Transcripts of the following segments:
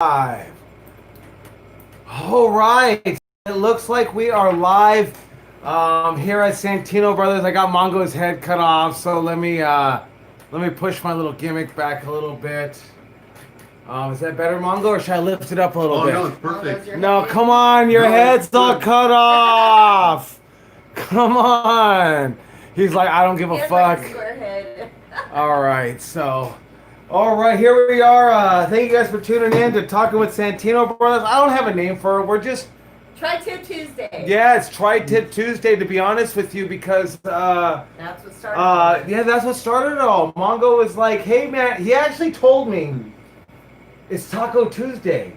Live. All right. It looks like we are live here at Santino Brothers. I got Mongo's head cut off, so let me push my little gimmick back a little bit. Is that better, Mongo, or should I lift it up a little Oh bit? no, it's perfect. No, come on, your No, head's it's all good. cut off. Come on. He's like, I don't give a He has fuck. like a square head. All right, all right, here we are. Thank you guys for tuning in to Talking with Santino Brothers. I don't have a name for it. We're just, Tri-Tip Tuesday. yeah, it's Tri-Tip Tuesday, to be honest with you, because, That's what started. yeah, that's what started it all. Mongo was like, hey, man, he actually told me it's Taco Tuesday.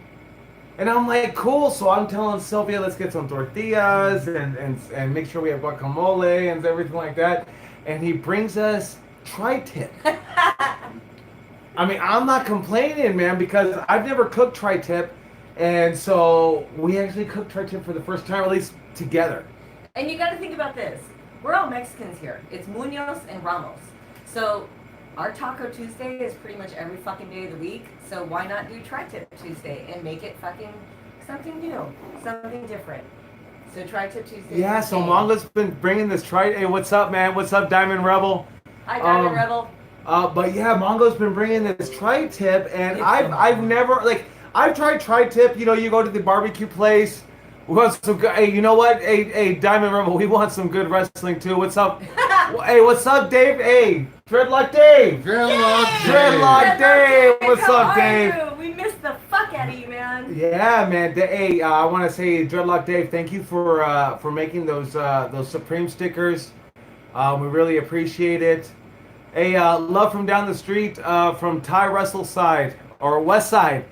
And I'm like, cool. So I'm telling Sylvia, let's get some tortillas and make sure we have guacamole and everything like that. And he brings us tri-tip. I mean, I'm not complaining, man, because I've never cooked tri-tip. And so we actually cooked tri-tip for the first time, at least together. And you got to think about this. We're all Mexicans here. It's Munoz and Ramos. So our Taco Tuesday is pretty much every fucking day of the week. So why not do Tri-Tip Tuesday and make it fucking something new, something different. So Tri-Tip Tuesday. Yeah, so Mongo's been bringing this tri. Hey, what's up, man? What's up, Diamond Rebel? Hi, Diamond Rebel. But yeah, Mongo's been bringing this tri-tip, and It's I've never I've tried tri-tip. You know, you go to the barbecue place. We want some good. Hey, you know what? Hey, Diamond Rebel, we want some good wrestling too. What's up? Hey, what's up, Dave? Hey, Dreadlock Dave. Dreadlock Dave. What's How up, are Dave? you? We missed the fuck out of you, man. Yeah, man. Hey, I want to say, Dreadlock Dave, thank you for making those Supreme stickers. We really appreciate it. Hey, love from down the street, from Ty Russell's side or West Side.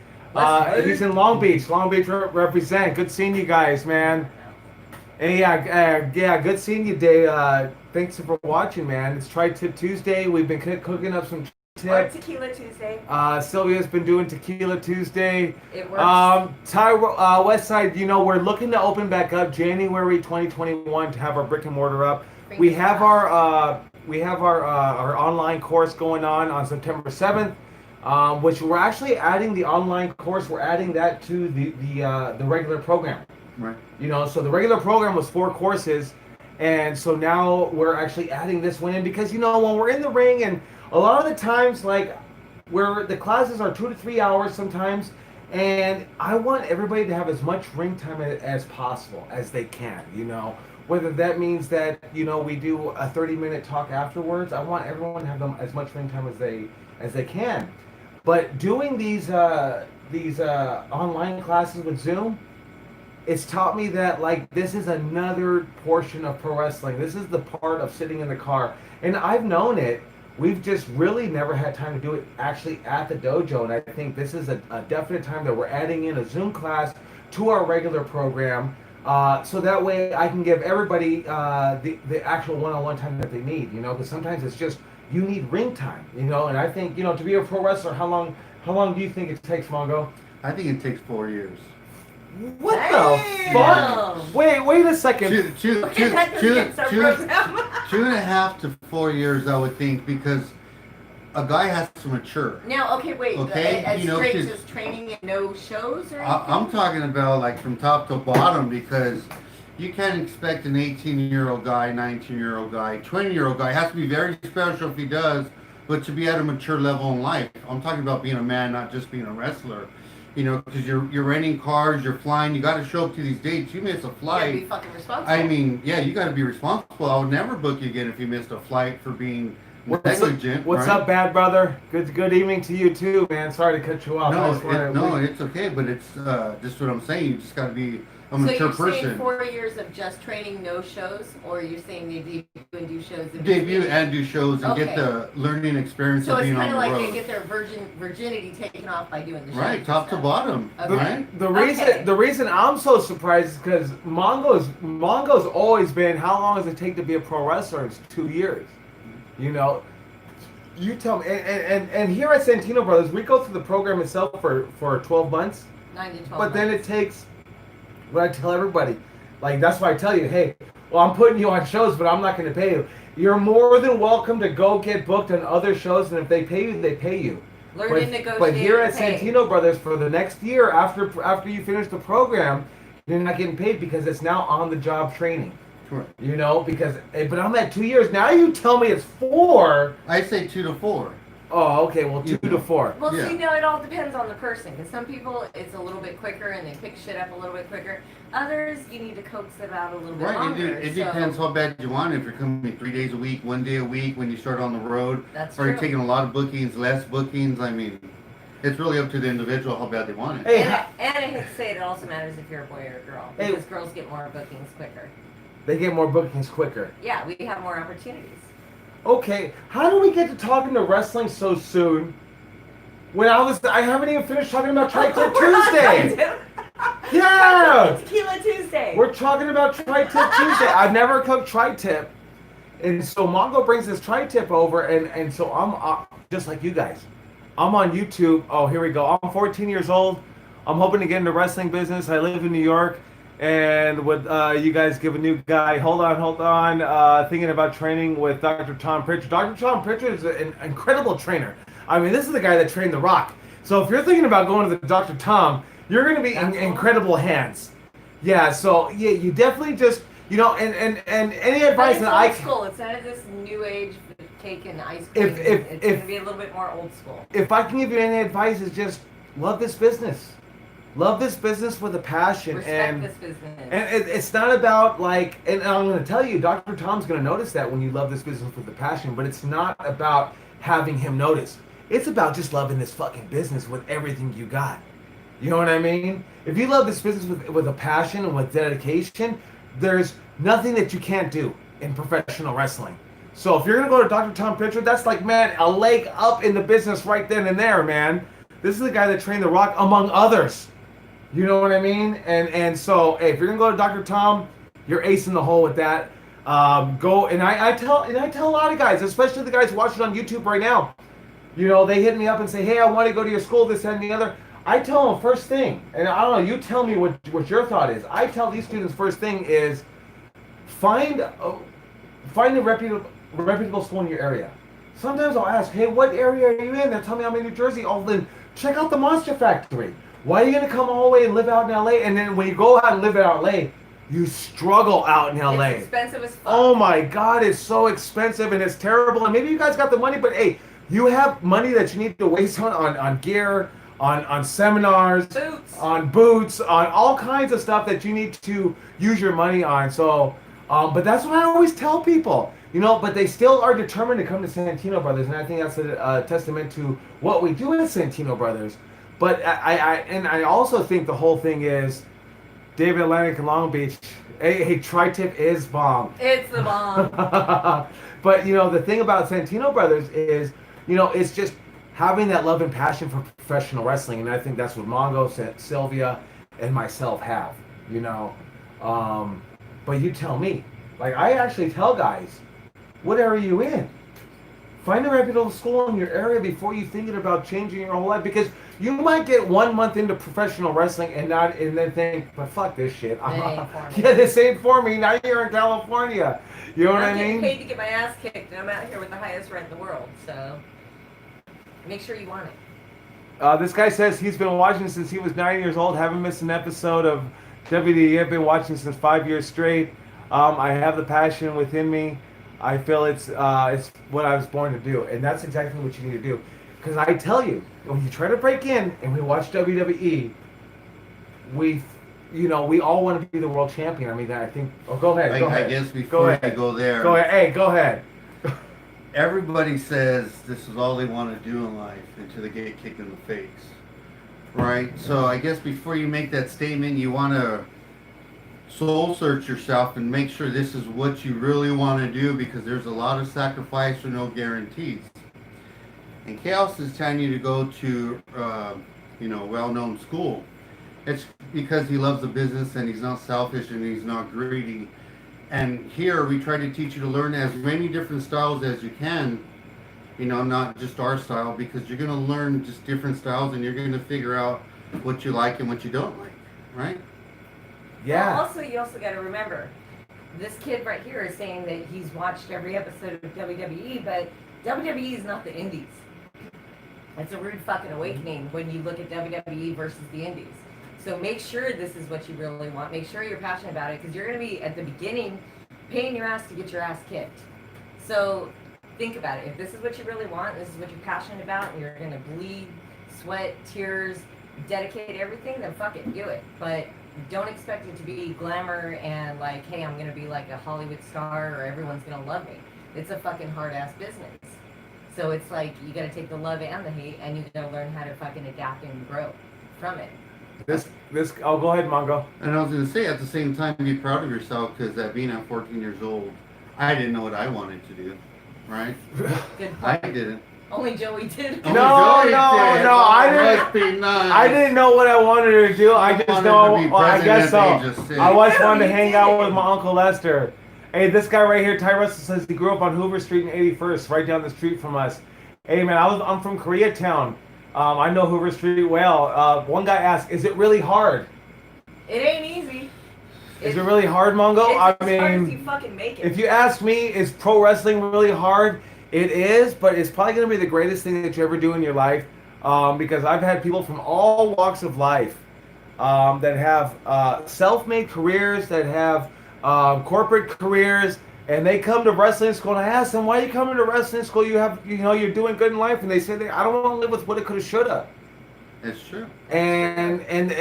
He's in Long Beach. Long Beach represent. Good seeing you guys, man. Hey, yeah, good seeing you, Dave. Thanks for watching, man. It's Tri-Tip Tuesday. We've been cooking up some Or tip. Tequila Tuesday. Sylvia's been doing Tequila Tuesday. It works. West Side, you know, we're looking to open back up January 2021 to have our brick and mortar up. We have our online course going on September 7th, which we're actually adding the online course. We're adding that to the regular program. Right. You know, so the regular program was 4 courses, and so now we're actually adding this one in because, you know, when we're in the ring, and a lot of the times, like, where the classes are 2 to 3 hours sometimes, and I want everybody to have as much ring time as possible as they can, you know. Whether that means that, you know, we do a 30-minute talk afterwards, I want everyone to have them as much ring time as they can. But doing these online classes with Zoom, it's taught me that, like, this is another portion of pro wrestling. This is the part of sitting in the car. And I've known it. We've just really never had time to do it actually at the dojo. And I think this is a definite time that we're adding in a Zoom class to our regular program. So that way I can give everybody the actual one-on-one time that they need, you know, because sometimes it's just, you need ring time, you know. And I think, you know, to be a pro wrestler, how long do you think it takes, Mongo? I think it takes 4 years. What Damn. the fuck? Wait a second. Two and a half to 4 years, I would think, because a guy has to mature. Now, okay, wait. Okay, As you know, straight 'cause- as training and no shows or anything? I'm talking about like from top to bottom, because you can't expect an 18-year-old guy, 19-year-old guy, 20-year-old guy. It has to be very special if he does, but to be at a mature level in life. I'm talking about being a man, not just being a wrestler. You know, because you're renting cars, you're flying, you got to show up to these dates. You miss a You gotta flight. be fucking responsible. I mean, yeah, you got to be responsible. I would never book you again if you missed a flight for being negligent. What's right? up, bad brother? Good evening to you too, man. Sorry to cut you off. I just wanna- It's okay, but it's just what I'm saying. You just got to be a So mature you're person. saying 4 years of just training, no shows, or you're saying they debut and do shows? in Debut between? and do shows and get Okay. the learning experience So of it's being kind on of the like road. they get their virginity taken off by doing the shows. Right, and top to stuff. bottom. Okay. Right? The reason I'm so surprised is because Mongo's always been, how long does it take to be a pro wrestler? It's 2 years. You know, you tell me. And here at Santino Brothers, we go through the program itself for 12 months. 9 to 12 But then it months. takes, what I tell everybody, like, that's why I tell you, hey, well, I'm putting you on shows, but I'm not going to pay you. You're more than welcome to go get booked on other shows, and if they pay you, they pay you. Learn to negotiate. But here at pay. Santino Brothers, for the next year, after you finish the program, you're not getting paid because it's now on the job training. Correct. You know, because but I'm at 2 years now. You tell me it's 4. I say 2 to 4. Oh, okay. Well, 2 to 4. Well, Yeah. see, no, it all depends on the person. Because some people, it's a little bit quicker and they pick shit up a little bit quicker. Others, you need to coax them out a little bit Right. longer. It depends how bad you want it. If you're coming 3 days a week, 1 day a week when you start on the road, That's or you're true. taking a lot of bookings, less bookings. I mean, it's really up to the individual how bad they want it. Hey, And I hate to say it also matters if you're a boy or a girl. Hey. Because girls get more bookings quicker. they get more bookings quicker. Yeah, we have more opportunities. Okay, how do we get to talking to wrestling so soon? When I haven't even finished talking about Tri-Tip Tuesday. Yeah, Tequila Tuesday. we're talking about Tri-Tip Tuesday. I've never cooked Tri-Tip, and so Mongo brings this Tri-Tip over, and so I'm just like you guys. I'm on YouTube. Oh, here we go. I'm 14 years old. I'm hoping to get into wrestling business. I live in New York, and would you guys give a new guy? Hold on. Thinking about training with Dr. Tom Pritchard. Dr. Tom Pritchard is an incredible trainer. I mean, this is the guy that trained The Rock. So if you're thinking about going to the Dr. Tom, you're going to be in incredible hands. Yeah. So yeah, you definitely just and any But advice it's that old I school. It's not this new age cake and ice cream. It's going to be a little bit more old school. if I can give you any advice, is just love this business. Love this business with a passion. Respect this business. And it's not about like, and I'm going to tell you, Dr. Tom's going to notice that when you love this business with a passion, but it's not about having him notice. It's about just loving this fucking business with everything you got. You know what I mean? If you love this business with a passion and with dedication, there's nothing that you can't do in professional wrestling. So if you're going to go to Dr. Tom Pritchard, that's like, man, a leg up in the business right then and there, man. This is the guy that trained The Rock, among others. You know what I mean? And so, hey, if you're gonna go to Dr. Tom, you're ace in the hole with that. Go and I tell a lot of guys, especially the guys watching on YouTube right now. You know, they hit me up and say, "Hey, I want to go to your school, this, that, and the other." I tell them first thing, and I don't know. You tell me what your thought is. I tell these students first thing is find a reputable school in your area. Sometimes I'll ask, "Hey, what area are you in?" They'll tell me I'm in New Jersey. Oh, then check out the Monster Factory. Why are you going to come all the way and live out in LA? And then when you go out and live out in LA, you struggle out in LA. It's expensive as fuck. Oh my God, it's so expensive and it's terrible. And maybe you guys got the money, but hey, you have money that you need to waste on gear, on seminars, on boots, on all kinds of stuff that you need to use your money on. So, but that's what I always tell people. You know, but they still are determined to come to Santino Brothers. And I think that's a testament to what we do at Santino Brothers. But I also think the whole thing is David Atlantic and Long Beach. Hey, Tri-Tip is bomb. It's the bomb. But the thing about Santino Brothers is, it's just having that love and passion for professional wrestling, and I think that's what Mongo, Sylvia, and myself have. But you tell me. Like I actually tell guys, what area are you in? Find a reputable school in your area before you thinking about changing your whole life, because you might get 1 month into professional wrestling and then think, but fuck this shit. Yeah, this ain't for me. Now you're in California. You know what I mean? I'm getting paid to get my ass kicked, and I'm out here with the highest rent in the world. So make sure you want it. This guy says he's been watching since he was 9 years old. Haven't missed an episode of WWE. I've been watching since 5 years straight. I have the passion within me. I feel it's what I was born to do, and that's exactly what you need to do. Because I tell you, when you try to break in and we watch WWE, we all want to be the world champion. I mean, I think. Oh, go ahead. Go ahead. I guess before you go there. Go ahead. Hey, go ahead. Everybody says this is all they want to do in life until they get kicked in the face, right? So I guess before you make that statement, you want to soul search yourself and make sure this is what you really want to do, because there's a lot of sacrifice or no guarantees. And Chaos is telling you to go to well-known school. It's because he loves the business and he's not selfish and he's not greedy. And here we try to teach you to learn as many different styles as you can, not just our style, because you're going to learn just different styles and you're going to figure out what you like and what you don't like, right? Yeah. Also, you also got to remember, this kid right here is saying that he's watched every episode of WWE, but WWE is not the Indies. It's a rude fucking awakening when you look at WWE versus the Indies. So make sure this is what you really want. Make sure you're passionate about it because you're going to be, at the beginning, paying your ass to get your ass kicked. So think about it. If this is what you really want, this is what you're passionate about, and you're going to bleed, sweat, tears, dedicate everything, then fuck it, do it. But don't expect it to be glamour and like, hey, I'm going to be like a Hollywood star or everyone's going to love me. It's a fucking hard-ass business. So it's like, you got to take the love and the hate, and you got to learn how to fucking adapt and grow from it. Oh, go ahead, Mongo. And I was going to say, at the same time, be proud of yourself, because at being at 14 years old, I didn't know what I wanted to do, right? Good I point. didn't. Only Joey did. Only No, Joey no, did. no, Oh, I must be nice. I didn't know what I wanted to do. I just wanted know. to be Well, I guess so. president at the age of 6. I always No, wanted to you hang out didn't. with my Uncle Lester. Hey, this guy right here, Ty Russell, says he grew up on Hoover Street in 81st, right down the street from us. Hey, man, I'm from Koreatown. I know Hoover Street well. One guy asked, "Is it really hard?" It ain't easy. Is it really hard, Mongo? It's I as hard as you mean, fucking make it. if you ask me, is pro wrestling really hard? It is, but it's probably going to be the greatest thing that you ever do in your life, because I've had people from all walks of life that have self-made careers, that have corporate careers, and they come to wrestling school, and I ask them, "Why are you coming to wrestling school? You're doing good in life," and they say, "I don't want to live with what it coulda, shoulda." It's true. And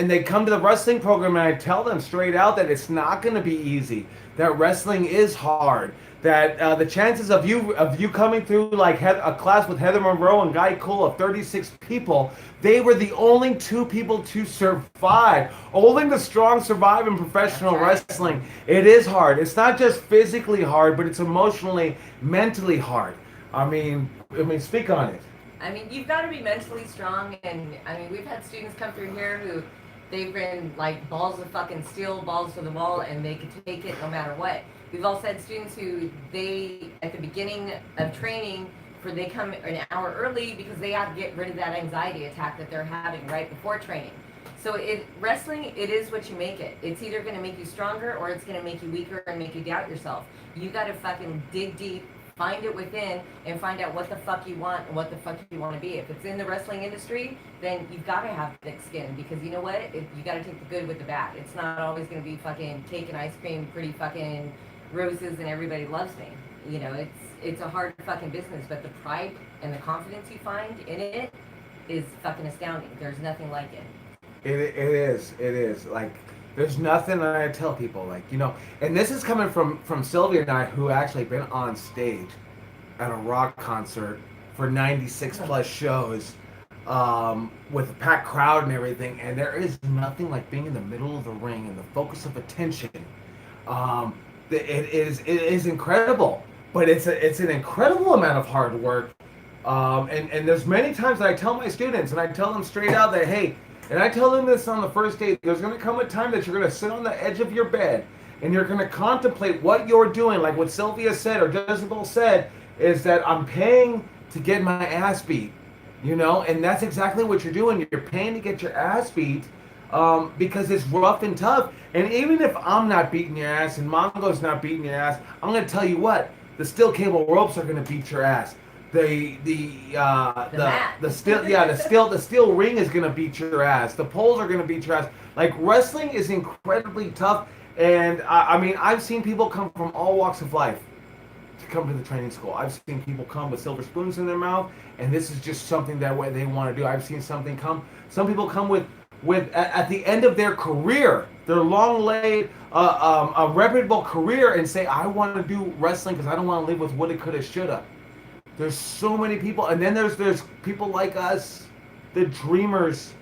they come to the wrestling program, and I tell them straight out that it's not going to be easy. That wrestling is hard. That the chances of you coming through like a class with Heather Monroe and Guy Cole of 36 people, they were the only 2 people to survive. Only the strong survive in professional wrestling. It is hard. It's not just physically hard, but it's emotionally, mentally hard. I mean, speak on it. I mean, you've got to be mentally strong, and I mean, we've had students come through here who they've been like balls of fucking steel, balls to the wall, and they can take it no matter what. We've also had students who at the beginning of training, they come an hour early because they have to get rid of that anxiety attack that they're having right before training. So wrestling, it is what you make it. It's either going to make you stronger or it's going to make you weaker and make you doubt yourself. You got to fucking dig deep, find it within, and find out what the fuck you want and what the fuck you want to be. If it's in the wrestling industry, then you've got to have thick skin, because you know what? You got to take the good with the bad. It's not always going to be fucking cake and ice cream, pretty fucking roses, and everybody loves me. You know, it's a hard fucking business, but the pride and the confidence you find in it is fucking astounding. There's nothing like it. It is. Like, there's nothing that I tell people, like, and this is coming from Sylvia and I, who actually been on stage at a rock concert for 96 plus shows, with a packed crowd and everything, and there is nothing like being in the middle of the ring and the focus of attention. It is incredible, but it's an incredible amount of hard work. And there's many times that I tell my students, and I tell them straight out that, hey, and I tell them this on the first day, there's going to come a time that you're going to sit on the edge of your bed and you're going to contemplate what you're doing. Like what Sylvia said, or Jezebel said, is that I'm paying to get my ass beat, and that's exactly what you're doing. You're paying to get your ass beat, because it's rough and tough. And even if I'm not beating your ass and Mongo's not beating your ass, I'm going to tell you what, the steel cable ropes are going to beat your ass. The steel ring is gonna beat your ass. The poles are gonna beat your ass. Like, wrestling is incredibly tough, and I mean, I've seen people come from all walks of life to come to the training school. I've seen people come with silver spoons in their mouth, and this is just something that they want to do. I've seen some people come with at the end of their career, their long laid a reputable career, and say, I want to do wrestling because I don't want to live with woulda, coulda, shoulda. There's so many people, and then there's people like us, the dreamers,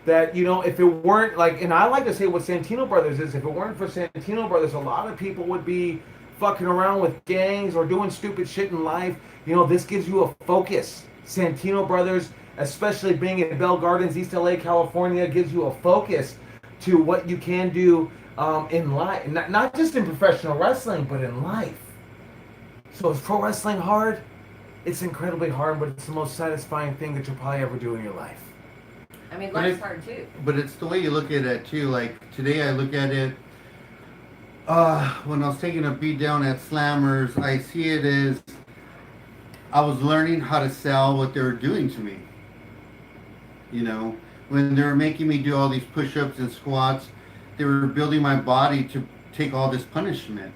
that, if it weren't like, and I like to say what Santino Brothers is, if it weren't for Santino Brothers, a lot of people would be fucking around with gangs or doing stupid shit in life. This gives you a focus. Santino Brothers, especially being in Bell Gardens, East LA, California, gives you a focus to what you can do in life, not just in professional wrestling, but in life. So is pro wrestling hard? It's incredibly hard, but it's the most satisfying thing that you'll probably ever do in your life. I mean, life's hard too. But it's the way you look at it too. Like today, I look at it. When I was taking a beat down at Slammers, I see it as I was learning how to sell what they were doing to me. You know, when they were making me do all these push-ups and squats, they were building my body to take all this punishment.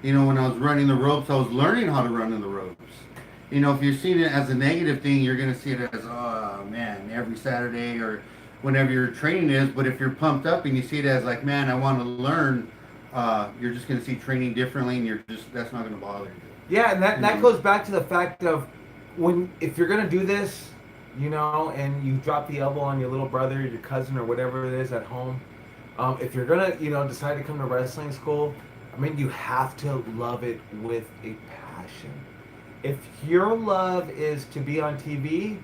You know, when I was running the ropes, I was learning how to run in the ropes. You know, if you're seeing it as a negative thing, you're going to see it as, oh man, every Saturday or whenever your training is. But if you're pumped up and you see it as like, man, I want to learn, you're just going to see training differently, and that's not going to bother you. Yeah, and that goes back to the fact of if you're gonna do this, you know, and you drop the elbow on your little brother, your cousin, or whatever it is at home. If you're gonna, decide to come to wrestling school, I mean, you have to love it with a passion. If your love is to be on TV,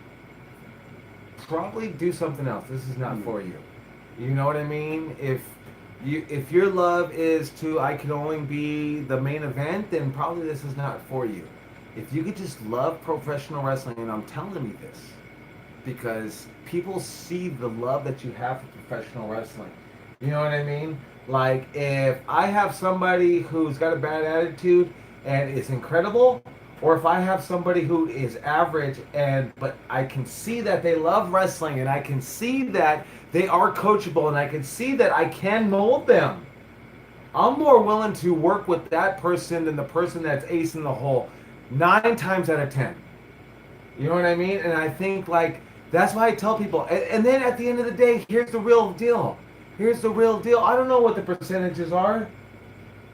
probably do something else. This is not for you. You know what I mean? If your love is to I can only be the main event, then probably this is not for you. If you could just love professional wrestling, and I'm telling you this because people see the love that you have for professional wrestling. You know what I mean? Like if I have somebody who's got a bad attitude and is incredible, or if I have somebody who is average but I can see that they love wrestling and I can see that they are coachable and I can see that I can mold them, I'm more willing to work with that person than the person that's ace in the hole 9 times out of 10. You know what I mean? And I think like that's why I tell people. And then at the end of the day, here's the real deal. Here's the real deal. I don't know what the percentages are.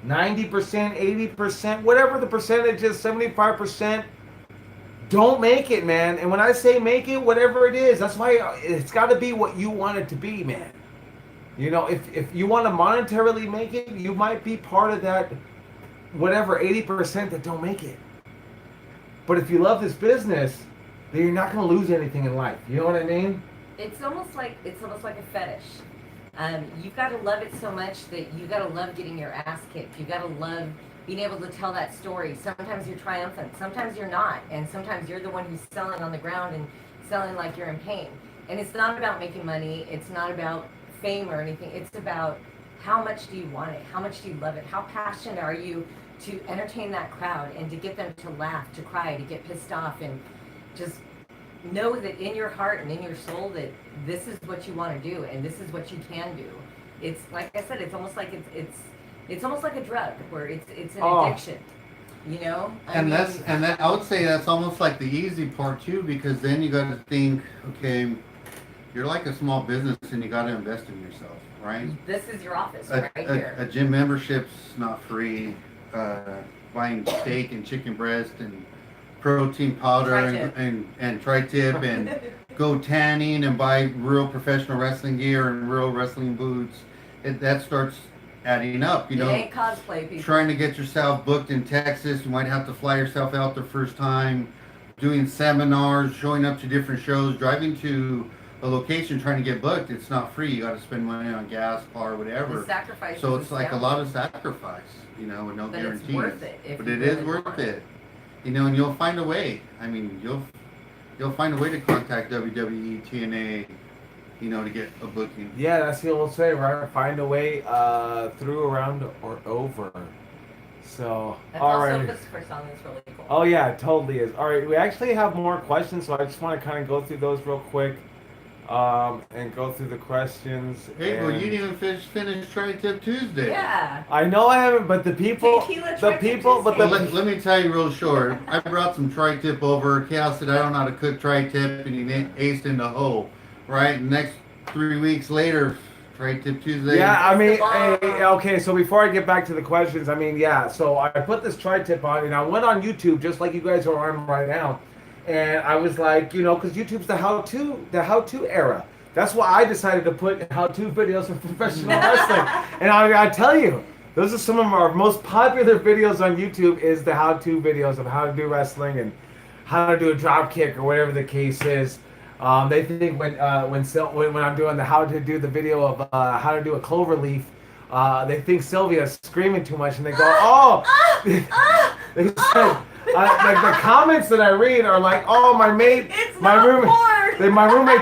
90%, 80%, whatever the percentage is, 75%, don't make it, man. And when I say make it, whatever it is, that's why it's got to be what you want it to be, man. You know, if you want to monetarily make it, you might be part of that, whatever, 80% that don't make it. But if you love this business, then you're not going to lose anything in life. You know what I mean? It's almost like a fetish. You've got to love it so much that you got to love getting your ass kicked. You got to love being able to tell that story. Sometimes you're triumphant, sometimes you're not, and sometimes you're the one who's selling on the ground and selling like you're in pain. And it's not about making money. It's not about fame or anything. It's about how much do you want it? How much do you love it? How passionate are you to entertain that crowd and to get them to laugh, to cry, to get pissed off, and just know that in your heart and in your soul that this is what you want to do and this is what you can do. It's like I said, it's almost like it's almost like a drug where it's an addiction. You know? I would say that's almost like the easy part too, because then you got to think, okay, you're like a small business and you got to invest in yourself, right? This is your office right here. A gym membership's not free. Buying steak and chicken breast and protein powder and tri-tip and go tanning and buy real professional wrestling gear and real wrestling boots. That starts adding up, you know. It ain't cosplay, people. Trying to get yourself booked in Texas, you might have to fly yourself out the first time, doing seminars, showing up to different shows, driving to a location trying to get booked. It's not free. You got to spend money on gas, car, whatever. The sacrifice. So it's like a lot of sacrifice, you know, with no guarantees. It's worth it. But it is worth it. You know, and you'll find a way. I mean, you'll find a way to contact WWE, TNA, you know, to get a booking. Yeah, that's the old say, right? Find a way through, around, or over. So, that's all also right. this first song that's really cool. Oh yeah, it totally is. All right, we actually have more questions, so I just want to kind of go through those real quick, and go through the questions. Hey, well, you didn't even finish Tri-Tip Tuesday. Yeah. I know I haven't, but the people, Let me tell you real short. I brought some tri-tip over. Cal said I don't know how to cook tri-tip, and he aced in the hole. Right? Next 3 weeks later, tri-tip Tuesday. Yeah, I mean, okay, so before I get back to the questions, I mean, yeah, so I put this tri-tip on, and I went on YouTube, just like you guys are on right now, and I was like, you know, because YouTube's the how-to era. That's why I decided to put how-to videos of professional wrestling. And I tell you, those are some of our most popular videos on YouTube is the how-to videos of how to do wrestling and how to do a drop kick or whatever the case is. They think when I'm doing the how to do the video of how to do a clover leaf, they think Sylvia's screaming too much, and they go, oh! They said, like the comments that I read are like, oh, my roommate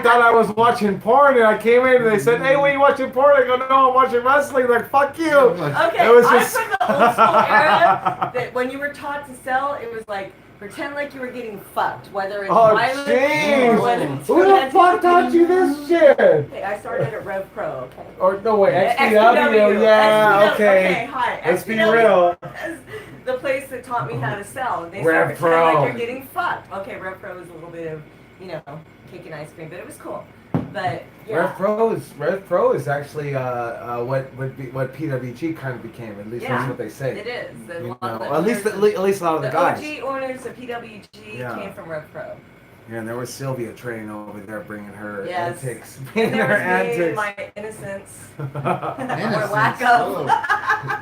thought I was watching porn, and I came in and they said, hey, what are you watching porn? I go, no, I'm watching wrestling. Like, fuck you. Okay, I'm from the old school era that when you were taught to sell, it was like, Pretend like you were getting fucked, whether it's Oh, violent jeez. or whether it's Who the fuck taught you this shit? Hey, I started at Rev Pro, okay? Or no way, XPW. yeah, okay. Okay, hi. Let's be XPW real. is the place that taught me how to sell. And they Rev start pretending Pro. like you're getting fucked. Okay, Rev Pro is a little bit of, cake and ice cream, but it was cool. But yeah. Rev Pro is actually what PWG kind of became. At least that's what they say. It is. At least a lot of the guys. OG owners of PWG came from Rev Pro. Yeah, and there was Sylvia training over there, bringing her antics, And bringing there her was me and antics. my innocence. Or Innocence. lack of.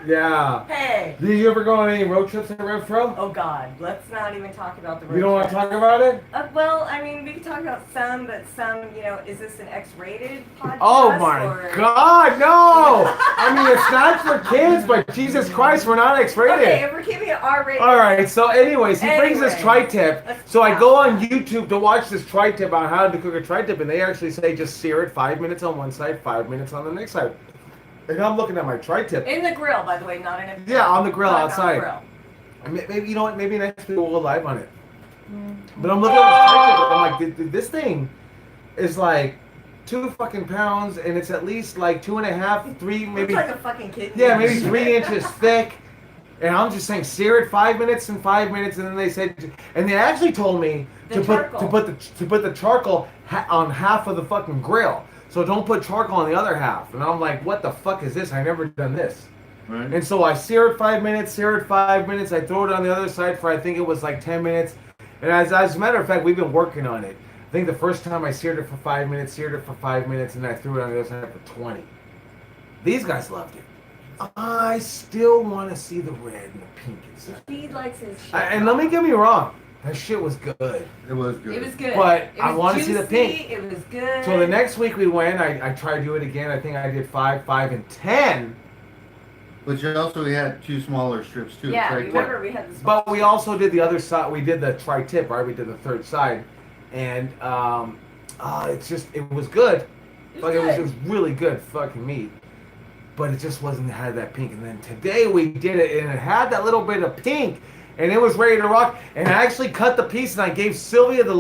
Yeah. Hey. Did you ever go on any road trips at Rev Pro? Oh God, let's not even talk about the road You don't want to trips. talk about it? Well, I mean, we could talk about some, but some, is this an X-rated podcast? Oh my or... God, no! I mean, it's not for kids, but Jesus Christ, we're not X-rated. Okay, if we're keeping it R-rated. All right. So, anyways, he brings this tri-tip. So I go on YouTube to watch this tri-tip on how to cook a tri-tip, and they actually say just sear it 5 minutes on one side, 5 minutes on the next side. And I'm looking at my tri-tip. In the grill, by the way, not in a. Yeah, on the grill Not outside. On the grill. Maybe you know what? Maybe next week we'll go live on it. But I'm looking at this tri-tip. I'm like, this thing is like 2 fucking pounds, and it's at least like 2.5, 3, maybe. Looks like a fucking kid. Yeah, maybe 3 inches thick. And I'm just saying, sear it 5 minutes and 5 minutes, and then they said, and they actually told me to put the charcoal on half of the fucking grill. So don't put charcoal on the other half. And I'm like, what the fuck is this? I never done this. Right. And so I sear it 5 minutes, I throw it on the other side for I think it was like 10 minutes. And as a matter of fact, we've been working on it. I think the first time I seared it for 5 minutes, and I threw it on the other side for 20. These guys loved it. I still want to see the red and the pink inside. He likes his shit. And let me get me wrong, that shit was good. It was good. It was good. But It I was want to see the pink. It was good. So the next week we went, I tried to do it again. I think I did 5, 5, and 10. But you also had 2 smaller strips too. Yeah, right? remember we had this. But we also did the other side. We did the tri-tip, right? We did the third side, and it was good. It was really good fucking meat. But it just had that pink. And then today we did it, and it had that little bit of pink, and it was ready to rock. And I actually cut the piece, and I gave Sylvia the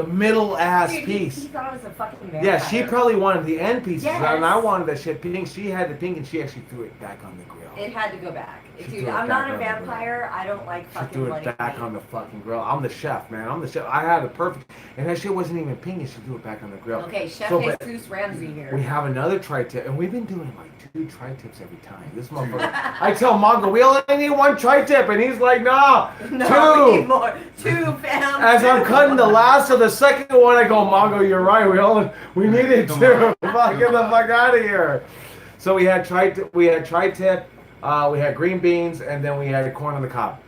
middle ass piece. He thought it was a fucking vampire. Yeah, she probably wanted the end pieces, Yes. and I wanted that shit pink. She had the pink, and she actually threw it back on the grill. It had to go back. She Dude, threw it I'm back not a on the grill. vampire. I don't like She fucking threw bloody it back meat. on the fucking grill. I'm the chef, man. I'm the chef. I had it perfect, and that shit wasn't even pink, and she threw it back on the grill. Okay, Chef but Jesus Ramsey here. we have another tri-tip, and we've been doing like 2 tri-tips every time. This motherfucker. I tell Mongo, we only need 1 tri-tip, and he's like, nah, No, 2. we need more. 2, fam. As I'm cutting the last of the second one, I go, Mongo, you're right. We needed 2. Get the fuck out of here. So we had tri-tip, we had green beans, and then we had corn on the cob.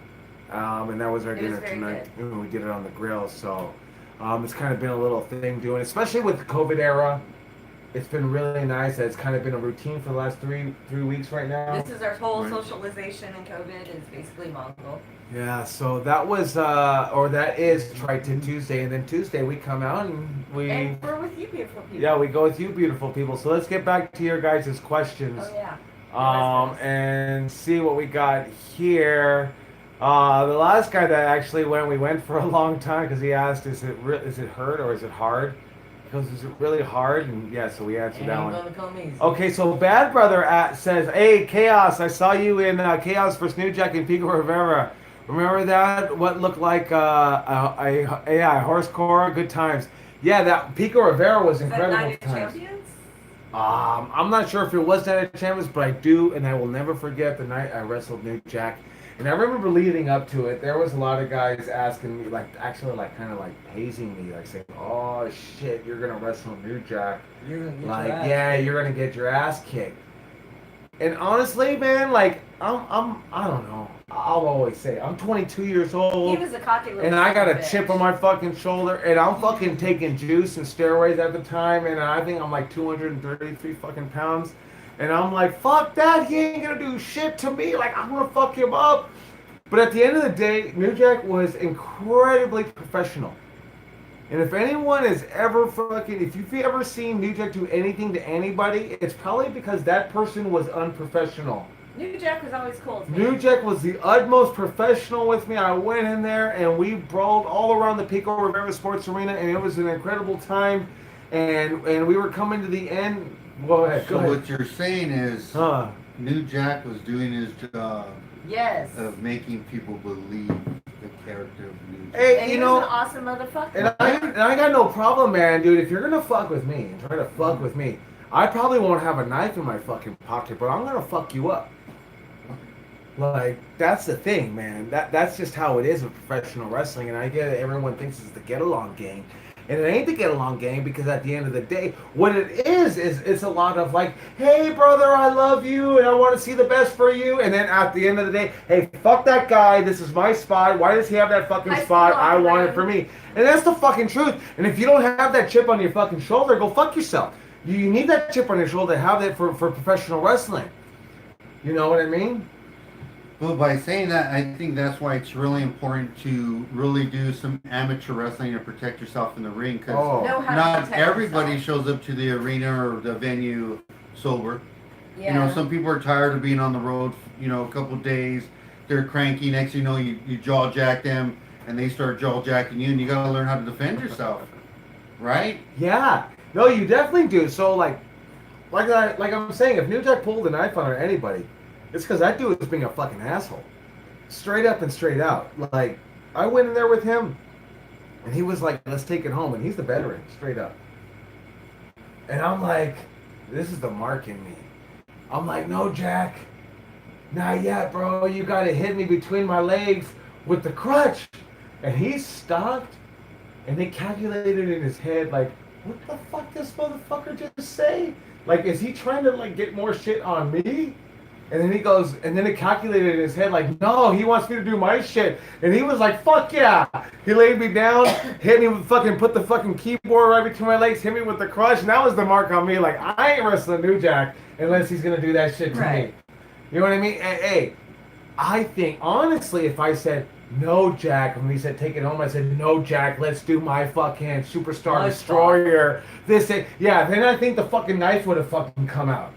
And that was our dinner tonight. We did it on the grill. So it's kind of been a little thing doing, especially with the COVID era. It's been really nice. It's kind of been a routine for the last 3 weeks right now. This is our whole socialization in COVID. Is basically Mongol. Yeah, so that was, that is Tri-Tip Tuesday, and then Tuesday we come out and And we're with you, beautiful people. Yeah, we go with you, beautiful people. So let's get back to your guys' questions. Oh yeah. And see what we got here. The last guy that actually we went for a long time because he asked, is it hurt or is it hard? Because is it really hard? And yeah, so we answered that one. Okay, so Bad Brother says, hey, Chaos, I saw you in Chaos vs. New Jack and Pico Rivera. Remember that? What looked like a horsecore? Good times. Yeah, that Pico Rivera was incredible. Night of Champions? I'm not sure if it was Night of Champions, but I do, and I will never forget the night I wrestled New Jack. And I remember leading up to it, there was a lot of guys asking me, kind of hazing me, like saying, "Oh shit, you're gonna wrestle New Jack." You're gonna You're gonna get your ass kicked. And honestly, man, I don't know. I'll always say, I'm 22 years old. He was a cocky little and I got a bitch. chip on my fucking shoulder, and I'm fucking taking juice and steroids at the time, and I think I'm like 233 fucking pounds. And I'm like, fuck that, he ain't gonna do shit to me, like, I'm gonna fuck him up. But at the end of the day, New Jack was incredibly professional. And if anyone has ever if you've ever seen New Jack do anything to anybody, it's probably because that person was unprofessional. New Jack was always cool to me. New Jack was the utmost professional with me. I went in there and we brawled all around the Pico Rivera Sports Arena, and it was an incredible time. And we were coming to the end. Go ahead. So what you're saying is, New Jack was doing his job. Yes. Of making people believe the character of New Jack. Hey, And you he know, was an awesome motherfucker. and I got no problem, man, dude. If you're gonna fuck with me and try to fuck with me, I probably won't have a knife in my fucking pocket, but I'm gonna fuck you up. Like, that's the thing, man. That's just how it is with professional wrestling, and I get it. Everyone thinks it's the get-along game. And it ain't the get-along game, because at the end of the day, what it is it's a lot of like, hey, brother, I love you, and I want to see the best for you. And then at the end of the day, hey, fuck that guy. This is my spot. Why does he have that fucking spot? I want it for me. And that's the fucking truth. And if you don't have that chip on your fucking shoulder, go fuck yourself. You need that chip on your shoulder to have that for professional wrestling. You know what I mean? Well, by saying that, I think that's why it's really important to really do some amateur wrestling to protect yourself in the ring, because Know how to not protect everybody yourself. shows up to the arena or the venue sober. Yeah. You know, some people are tired of being on the road, you know, a couple days. They're cranky. Next thing you know, you jaw jack them, and they start jaw jacking you, and you got to learn how to defend yourself, right? Yeah. No, you definitely do. So like I'm saying, if New Jack pulled a knife on anybody, it's because that dude was being a fucking asshole. Straight up and straight out. Like, I went in there with him, and he was like, let's take it home. And he's the veteran, straight up. And I'm like, this is the mark in me. I'm like, no, Jack. Not yet, bro. You got to hit me between my legs with the crutch. And he stopped, and he calculated in his head, like, what the fuck this motherfucker just say? Like, is he trying to, like, get more shit on me? And then he goes, and then it calculated in his head, like, no, he wants me to do my shit. And he was like, fuck yeah. He laid me down, hit me with fucking, put the fucking keyboard right between my legs, hit me with the crush, and that was the mark on me. Like, I ain't wrestling New Jack unless he's going to do that shit to me. You know what I mean? Hey, I think, honestly, if I said, no, Jack, when he said, take it home, I said, no, Jack, let's do my fucking Superstar Destroyer. Yeah, then I think the fucking knife would have fucking come out.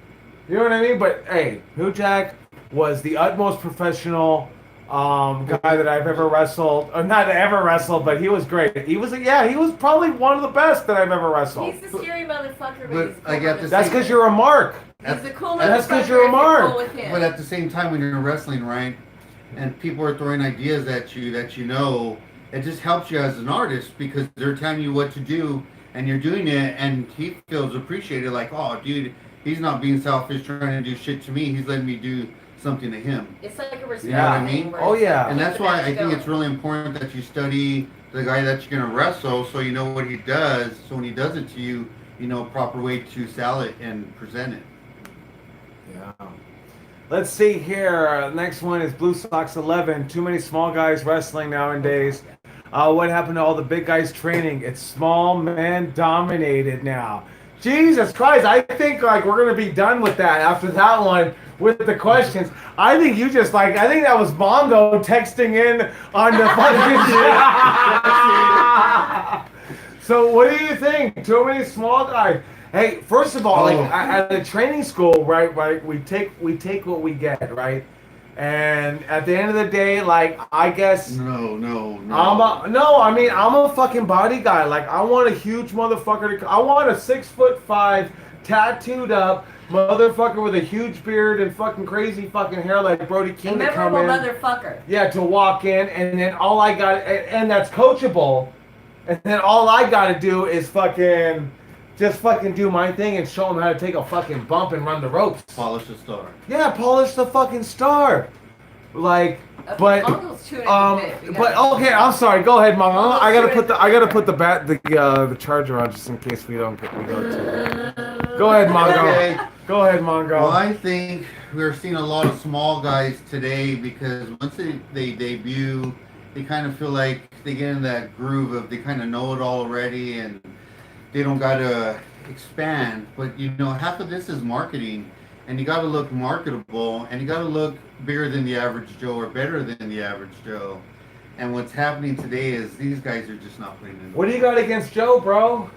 You know what I mean? But hey, New Jack was the utmost professional guy that I've ever wrestled. Not ever wrestled, but he was great. He was probably one of the best that I've ever wrestled. He's the scary motherfucker, But he's I got to That's because you're a mark. He's the cool motherfucker. That's 'cause you're a mark. Cool with him. But at the same time, when you're wrestling, right, and people are throwing ideas at you that you know, it just helps you as an artist, because they're telling you what to do, and you're doing it, and he feels appreciated, like, oh, dude, he's not being selfish trying to do shit to me. He's letting me do something to him. It's like a respect. You know what I mean? Oh, yeah. And that's why I think it's really important that you study the guy that you're going to wrestle, so you know what he does. So when he does it to you, you know a proper way to sell it and present it. Yeah. Let's see here. Next one is Blue Sox 11. Too many small guys wrestling nowadays. What happened to all the big guys training? It's small man dominated now. Jesus Christ, I think like we're gonna be done with that after that one with the questions. I think that was Mongo texting in on the fucking So what do you think? Too many small guys. Hey, first of all, like at a training school, right, we take what we get, right? And at the end of the day, like, I guess No. I'm a fucking body guy. Like, I want a huge motherfucker I want a 6'5" tattooed up motherfucker with a huge beard and fucking crazy fucking hair like Brody King to come in. Motherfucker. Yeah, to walk in, and then all I got, and that's coachable, and then all I gotta do is just fucking do my thing and show them how to take a fucking bump and run the ropes. Polish the star. Yeah, polish the fucking star. Like, Okay, but Mongo's chewing at the bit. but okay, I'm sorry. Go ahead, Mom. I gotta put the charger on just in case we go to. Go ahead, Mongo. Okay. Go ahead, Mongo. Well, I think we're seeing a lot of small guys today, because once they debut, they kind of feel like they get in that groove of they kind of know it all already, and they don't gotta expand. But you know, half of this is marketing, and you gotta look marketable, and you gotta look bigger than the average Joe or better than the average Joe. And what's happening today is these guys are just not putting in. What do you got against Joe, bro?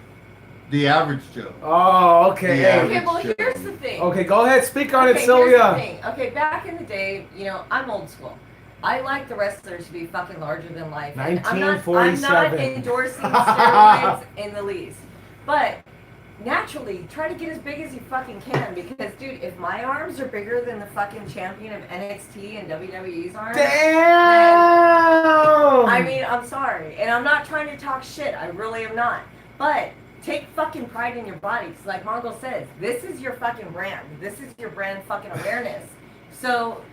The average Joe. Oh, okay. Yeah. Okay, well, here's the thing. Okay, go ahead. Speak on it, Here's the Sylvia. thing. Okay, back in the day, you know, I'm old school. I like the wrestlers to be fucking larger than life. And I'm not 1947. endorsing steroids in the least. But naturally, try to get as big as you fucking can because, dude, if my arms are bigger than the fucking champion of NXT and WWE's arms, Damn! I mean, I'm sorry. And I'm not trying to talk shit. I really am not. But take fucking pride in your body. Because like Mongo says, this is your fucking brand. This is your brand fucking awareness. So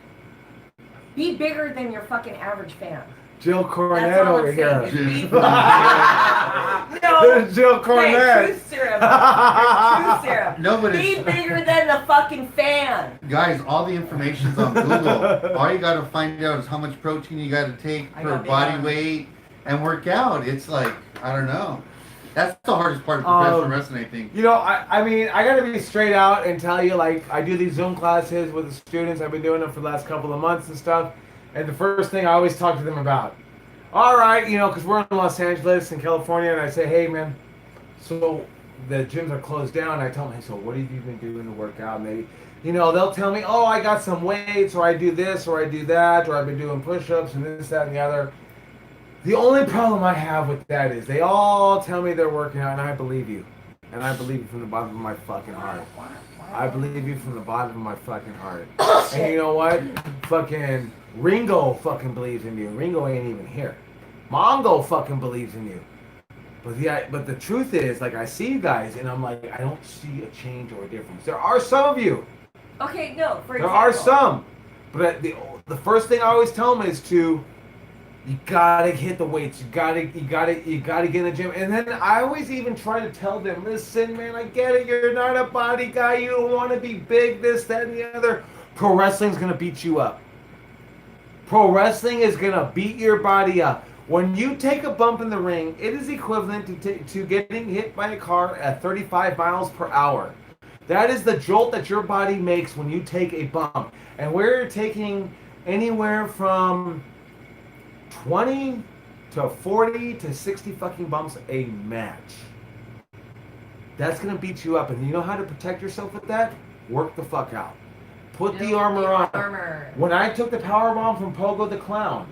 be bigger than your fucking average fan. Jill That's Cornette all over I'm here. saying. Is be no. Jill Cornette. Hey, truth serum. Truth serum. No, but Be it's, bigger than the fucking fan. guys, all the information's on Google. All you got to find out is how much protein you got to take I per got big body arms. weight and work out. It's like, I don't know. That's the hardest part of professional wrestling, I think. You know, I mean, I gotta be straight out and tell you, like, I do these Zoom classes with the students. I've been doing them for the last couple of months and stuff. And the first thing I always talk to them about, all right, you know, because we're in Los Angeles and California, and I say, hey, man, so the gyms are closed down. I tell them, hey, so what have you been doing to work out? And they, you know, they'll tell me, oh, I got some weights, or I do this, or I do that, or I've been doing push-ups and this, that, and the other. The only problem I have with that is they all tell me they're working out, and I believe you. And I believe you from the bottom of my fucking heart. I believe you from the bottom of my fucking heart. And you know what? Fucking Ringo fucking believes in you. Ringo ain't even here. Mongo fucking believes in you. But yeah, but the truth is, like, I see you guys, and I'm like, I don't see a change or a difference. There are some of you. Okay, no, for There example. are some. But the first thing I always tell them is to, you gotta hit the weights. You gotta get in the gym. And then I always even try to tell them, listen, man, I get it. You're not a body guy. You don't want to be big, this, that, and the other. Pro wrestling's gonna beat you up. Pro wrestling is gonna beat your body up. When you take a bump in the ring, it is equivalent to getting hit by a car at 35 miles per hour. That is the jolt that your body makes when you take a bump. And we're taking anywhere from 20 to 40 to 60 fucking bumps a match. That's gonna beat you up, and you know how to protect yourself with that? Work the fuck out. Put the armor on. When I took the power bomb from Pogo the Clown,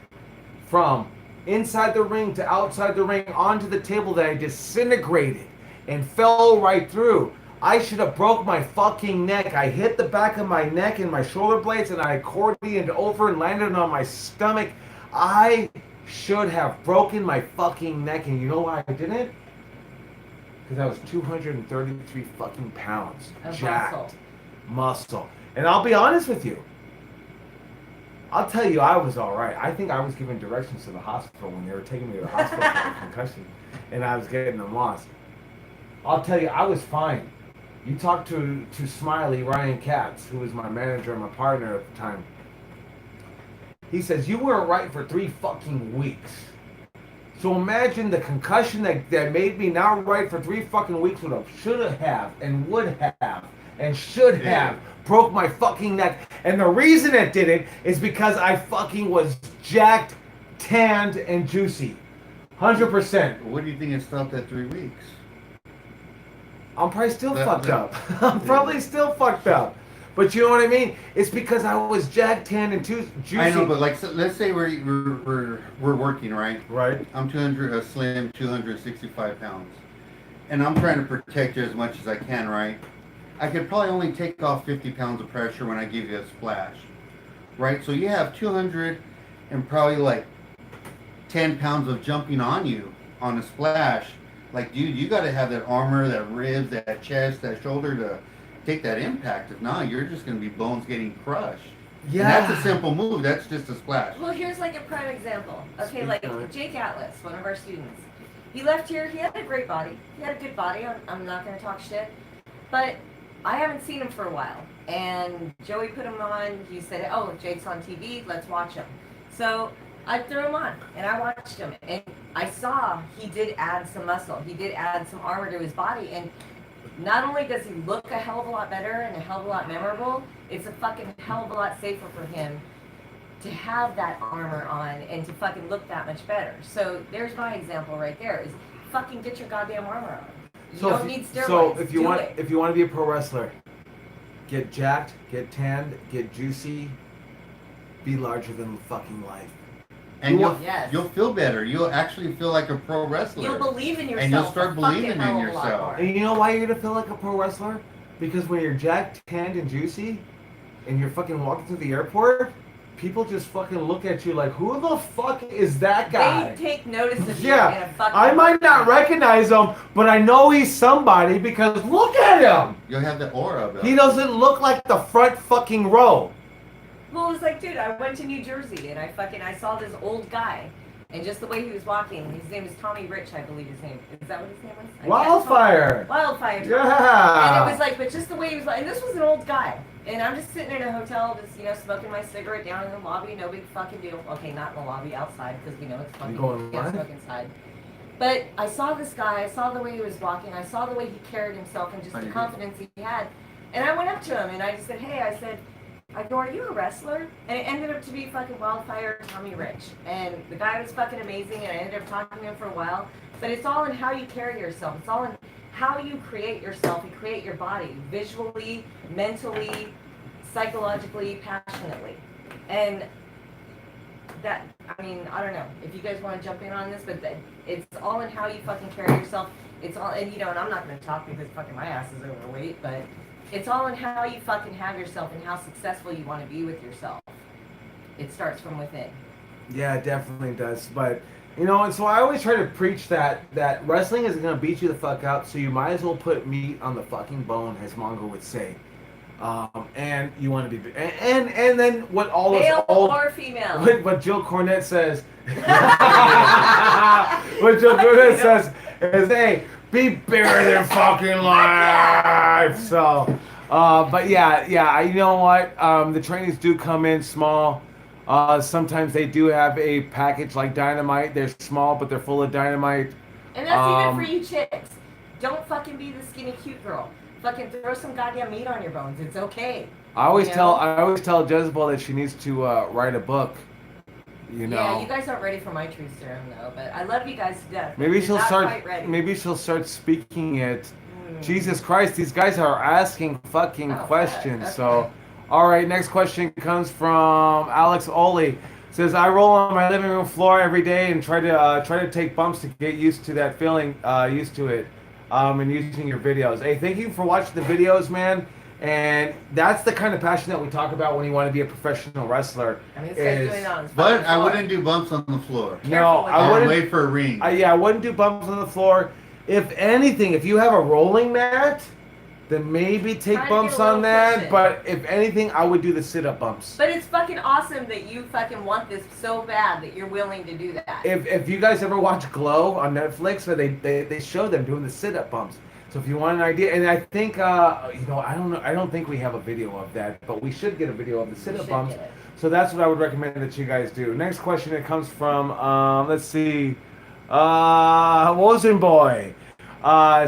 from inside the ring to outside the ring onto the table that I disintegrated and fell right through, I should have broke my fucking neck. I hit the back of my neck and my shoulder blades, and I accordioned over and landed on my stomach. I should have broken my fucking neck, and you know why I didn't? Because I was 233 fucking pounds. Of jacked. Muscle. And I'll be honest with you. I'll tell you, I was alright. I think I was giving directions to the hospital when they were taking me to the hospital for a concussion, and I was getting them lost. I'll tell you, I was fine. You talk to Smiley, Ryan Katz, who was my manager and my partner at the time. He says, you weren't right for 3 fucking weeks. So imagine the concussion that made me not right for 3 fucking weeks should have and would have and should have broke my fucking neck. And the reason it didn't is because I fucking was jacked, tanned, and juicy. 100%. What do you think it stopped at 3 weeks? I'm probably still fucked up. I'm probably still fucked up. But you know what I mean? It's because I was jacked, tanned, and juicy. I know, but like, so let's say we're working, right? Right. I'm slim, 265 pounds, and I'm trying to protect you as much as I can, right? I could probably only take off 50 pounds of pressure when I give you a splash, right? So you have 200 and probably like 10 pounds of jumping on you on a splash. Like, dude, you got to have that armor, that ribs, that chest, that shoulder to take that impact. If not, you're just going to be bones getting crushed. Yeah. And that's a simple move. That's just a splash. Well, here's like a prime example. Okay, like Jake Atlas, one of our students. He left here. He had a great body. He had a good body. I'm not going to talk shit. But I haven't seen him for a while. And Joey put him on. He said, oh, Jake's on TV. Let's watch him. So I threw him on, and I watched him. And I saw he did add some muscle. He did add some armor to his body. And not only does he look a hell of a lot better and a hell of a lot memorable, it's a fucking hell of a lot safer for him to have that armor on and to fucking look that much better. So there's my example right there, is fucking get your goddamn armor on. You So don't need steroids. So if Do it. if you want to be a pro wrestler, get jacked, get tanned, get juicy, be larger than fucking life. And Yes. you'll feel better. You'll actually feel like a pro wrestler. You'll believe in yourself. And you'll start a fucking believing hell in of a lot yourself. more. And you know why you're gonna feel like a pro wrestler? Because when you're jacked, tanned, and juicy, and you're fucking walking through the airport, people just fucking look at you like, who the fuck is that guy? They take notice of you Yeah, in a fucking I might not recognize him, but I know he's somebody because look at him. You'll have the aura about He it. doesn't look like the front fucking row. Well, it was like, dude, I went to New Jersey and I saw this old guy. And just the way he was walking, his name is Tommy Rich, I believe his name. Is that what his name was? Wildfire. Wildfire. Tommy. Yeah. And it was like, but just the way he was like, and this was an old guy. And I'm just sitting in a hotel, just, smoking my cigarette down in the lobby, no big fucking deal. Okay, not in the lobby, outside, because we know it's fucking, going can't what? smoke inside. But I saw this guy, I saw the way he was walking, I saw the way he carried himself and just the confidence he had. And I went up to him and I just said, hey, I go, are you a wrestler? And it ended up to be fucking Wildfire Tommy Rich. And the guy was fucking amazing and I ended up talking to him for a while. But it's all in how you carry yourself. It's all in how you create yourself. You create your body visually, mentally, psychologically, passionately. And that, I don't know if you guys want to jump in on this, but it's all in how you fucking carry yourself. It's all, and and I'm not going to talk because fucking my ass is overweight, but it's all in how you fucking have yourself and how successful you want to be with yourself. It starts from within. Yeah, it definitely does. But and so I always try to preach that wrestling is gonna beat you the fuck out, so you might as well put meat on the fucking bone, as Mongo would say. And you want to be, and then what all Male those old, or female. what Jill Cornette says, what Jill Cornette says is, hey, be bigger than fucking life. So, but yeah, you know what? The trainings do come in small. Sometimes they do have a package like dynamite. They're small, but they're full of dynamite. And that's even for you chicks. Don't fucking be the skinny cute girl. Fucking throw some goddamn meat on your bones. It's okay. I always tell Jezebel that she needs to write a book. Yeah, you guys aren't ready for my truth serum though, but I love you guys to death. Maybe You're she'll not start. quite ready. Maybe she'll start speaking it. Jesus Christ, these guys are asking fucking questions. Okay. So, all right, next question comes from Alex Oli. Says, I roll on my living room floor every day and try to take bumps to get used to that feeling, used to it, and using your videos. Hey, thank you for watching the videos, man. And that's the kind of passion that we talk about when you want to be a professional wrestler. This guy's doing it on his But fucking I floor. wouldn't do bumps on the floor. No, I wouldn't. wait for a ring. I wouldn't do bumps on the floor. If anything, if you have a rolling mat, then maybe take Try to bumps get a on little that. cushion. But if anything, I would do the sit-up bumps. But it's fucking awesome that you fucking want this so bad that you're willing to do that. If you guys ever watch Glow on Netflix, where they show them doing the sit-up bumps. So if you want an idea, and I think I don't know, I don't think we have a video of that, but we should get a video of the sit-up bumps. So that's what I would recommend that you guys do. Next question, it comes from let's see, Wozen Boy.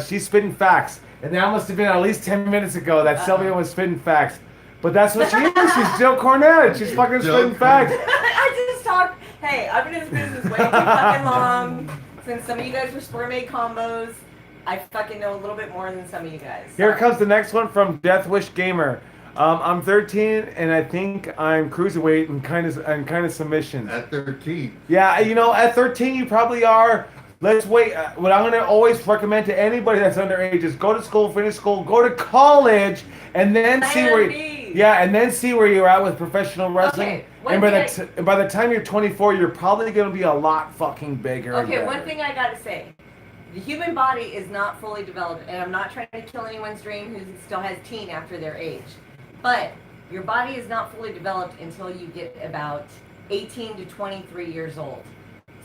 She's spitting facts, and that must have been at least 10 minutes ago that Sylvia was spitting facts. But that's what she is. She's Jill Cornette. She's fucking spitting facts. I just talked. Hey, I've been in this business way too fucking long. Since some of you guys were sperm egg combos, I fucking know a little bit more than some of you guys. Here comes the next one from Death Wish Gamer. I'm 13 and I think I'm cruiserweight and kind of submissions. At 13. Yeah, at 13 you probably are. Let's wait. What I'm gonna always recommend to anybody that's underage is go to school, finish school, go to college, and then see where you're at with professional wrestling. Okay, And by the time you're 24, you're probably gonna be a lot fucking bigger. Okay, and one better. thing I gotta say. The human body is not fully developed, and I'm not trying to kill anyone's dream who still has teen after their age. But your body is not fully developed until you get about 18 to 23 years old.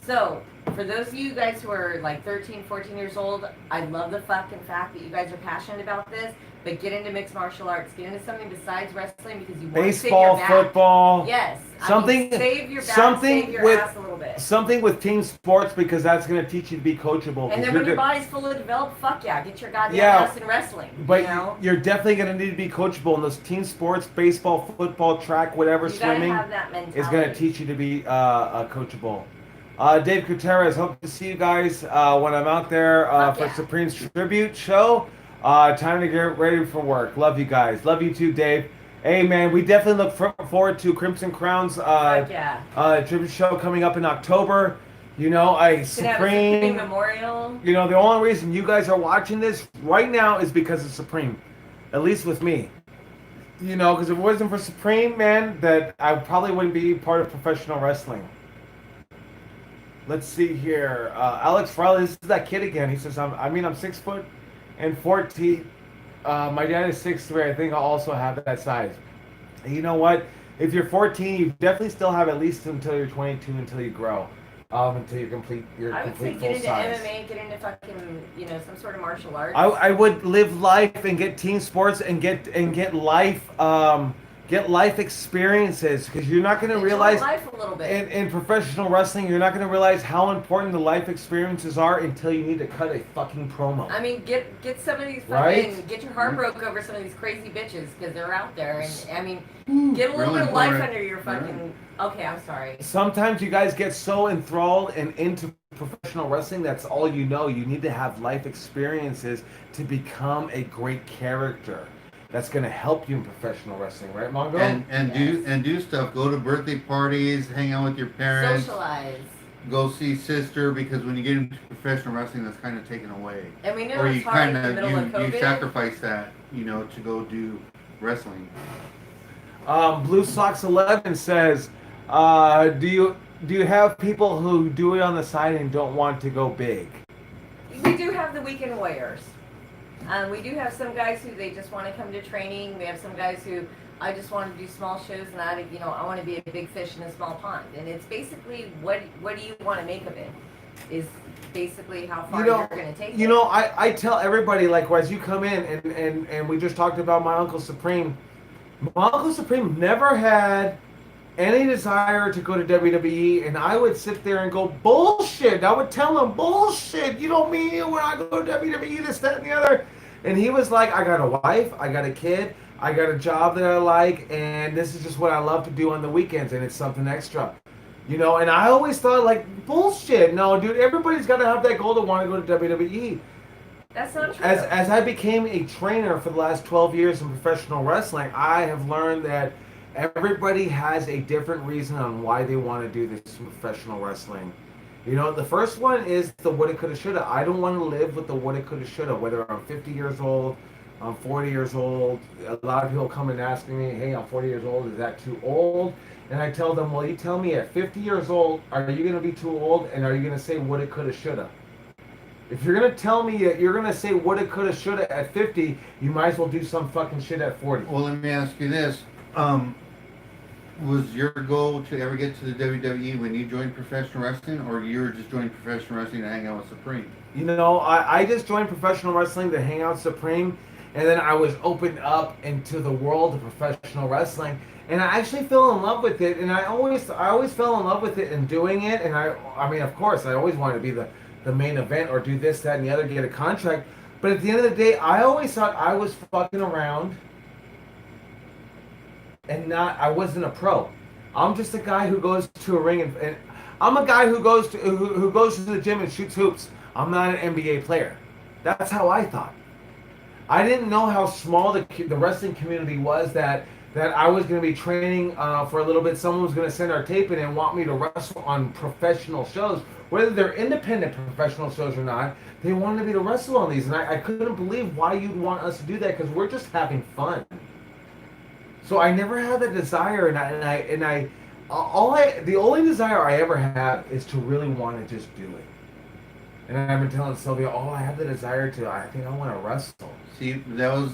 So, for those of you guys who are like 13, 14 years old, I love the fucking fact that you guys are passionate about this, but get into mixed martial arts. Get into something besides wrestling because you want to save Baseball, your back. football. Yes. Something, save your back, something save your with, ass a little bit. Something with team sports because that's going to teach you to be coachable. And then when your body's fully developed, fuck yeah, get your goddamn ass in wrestling. But you know? you're definitely going to need to be coachable in those team sports, baseball, football, track, whatever, You gotta swimming have that mentality. is going to teach you to be coachable. Dave Gutierrez, hope to see you guys when I'm out there Fuck for yeah. Supreme's tribute show. Time to get ready for work. Love you guys. Love you too, Dave. Hey, man, we definitely look forward to Crimson Crown's Fuck yeah. tribute show coming up in October. You know, Gonna have a Supreme Supreme. Memorial. You know, the only reason you guys are watching this right now is because of Supreme. At least with me. You know, because if it wasn't for Supreme, man, that I probably wouldn't be part of professional wrestling. Let's see here. Alex Farley, this is that kid again. He says, I'm 6 foot and 14. My dad is 6'3". I think I'll also have that size. And you know what? If you're 14, you definitely still have at least until you're 22 until you grow. Until you complete your I would say complete get full into size. MMA, get into fucking, some sort of martial arts. I would live life and get team sports and get life experiences because you're not going to Enjoy realize life a little bit. in professional wrestling you're not going to realize how important the life experiences are until you need to cut a fucking promo. I mean, get some of these fucking, Right? get your heart broke over some of these crazy bitches because they're out there. And I mean, get a little Really bit of life important. under your fucking. Okay, I'm sorry. Sometimes you guys get so enthralled and into professional wrestling that's all you know. You need to have life experiences to become a great character. That's going to help you in professional wrestling, right, Mongo? And do stuff. Go to birthday parties, hang out with your parents, Socialize. go see sister, because when you get into professional wrestling, that's kind of taken away. And we know Or it's you hard in kind the of middle of COVID. you sacrifice that, to go do wrestling. Blue Sox 11 says, do you have people who do it on the side and don't want to go big? We do have the weekend warriors. We do have some guys who they just want to come to training. We have some guys who I just want to do small shows and I want to be a big fish in a small pond. And it's basically what do you want to make of it? Is basically how far you're going to take it. I tell everybody, like, as you come in and we just talked about my Uncle Supreme. My Uncle Supreme never had any desire to go to WWE, and I would sit there and go, bullshit. I would tell him, bullshit. You don't mean it when I go to WWE, this, that, and the other. And he was like, I got a wife, I got a kid, I got a job that I like, and this is just what I love to do on the weekends, and it's something extra. And I always thought, like, bullshit. No, dude, everybody's got to have that goal to want to go to WWE. That's not true. As I became a trainer for the last 12 years in professional wrestling, I have learned that everybody has a different reason on why they want to do this in professional wrestling. The first one is the woulda, coulda, shoulda. I don't want to live with the woulda, coulda, shoulda. Whether I'm 50 years old, I'm 40 years old. A lot of people come and ask me, hey, I'm 40 years old. Is that too old? And I tell them, well, you tell me at 50 years old, are you going to be too old? And are you going to say woulda, coulda, shoulda? If you're going to tell me that you're going to say woulda, coulda, shoulda at 50, you might as well do some fucking shit at 40. Well, let me ask you this. Was your goal to ever get to the WWE when you joined professional wrestling, or you were just joining professional wrestling to hang out with Supreme? I just joined professional wrestling to hang out with Supreme, and then I was opened up into the world of professional wrestling, and I actually fell in love with it, and I always fell in love with it and doing it, and I mean, of course, I always wanted to be the main event or do this, that, and the other, get a contract, but at the end of the day, I always thought I was fucking around. And I wasn't a pro. I'm just a guy who goes to a ring and I'm a guy who goes to the gym and shoots hoops. I'm not an NBA player. That's how I thought. I didn't know how small the wrestling community was that I was going to be training for a little bit. Someone was going to send our tape in and want me to wrestle on professional shows, whether they're independent professional shows or not. They wanted me to wrestle on these, and I couldn't believe why you'd want us to do that because we're just having fun. So I never had the desire, the only desire I ever have is to really want to just do it. And I've been telling Sylvia, I have the desire to. I think I want to wrestle. See, that was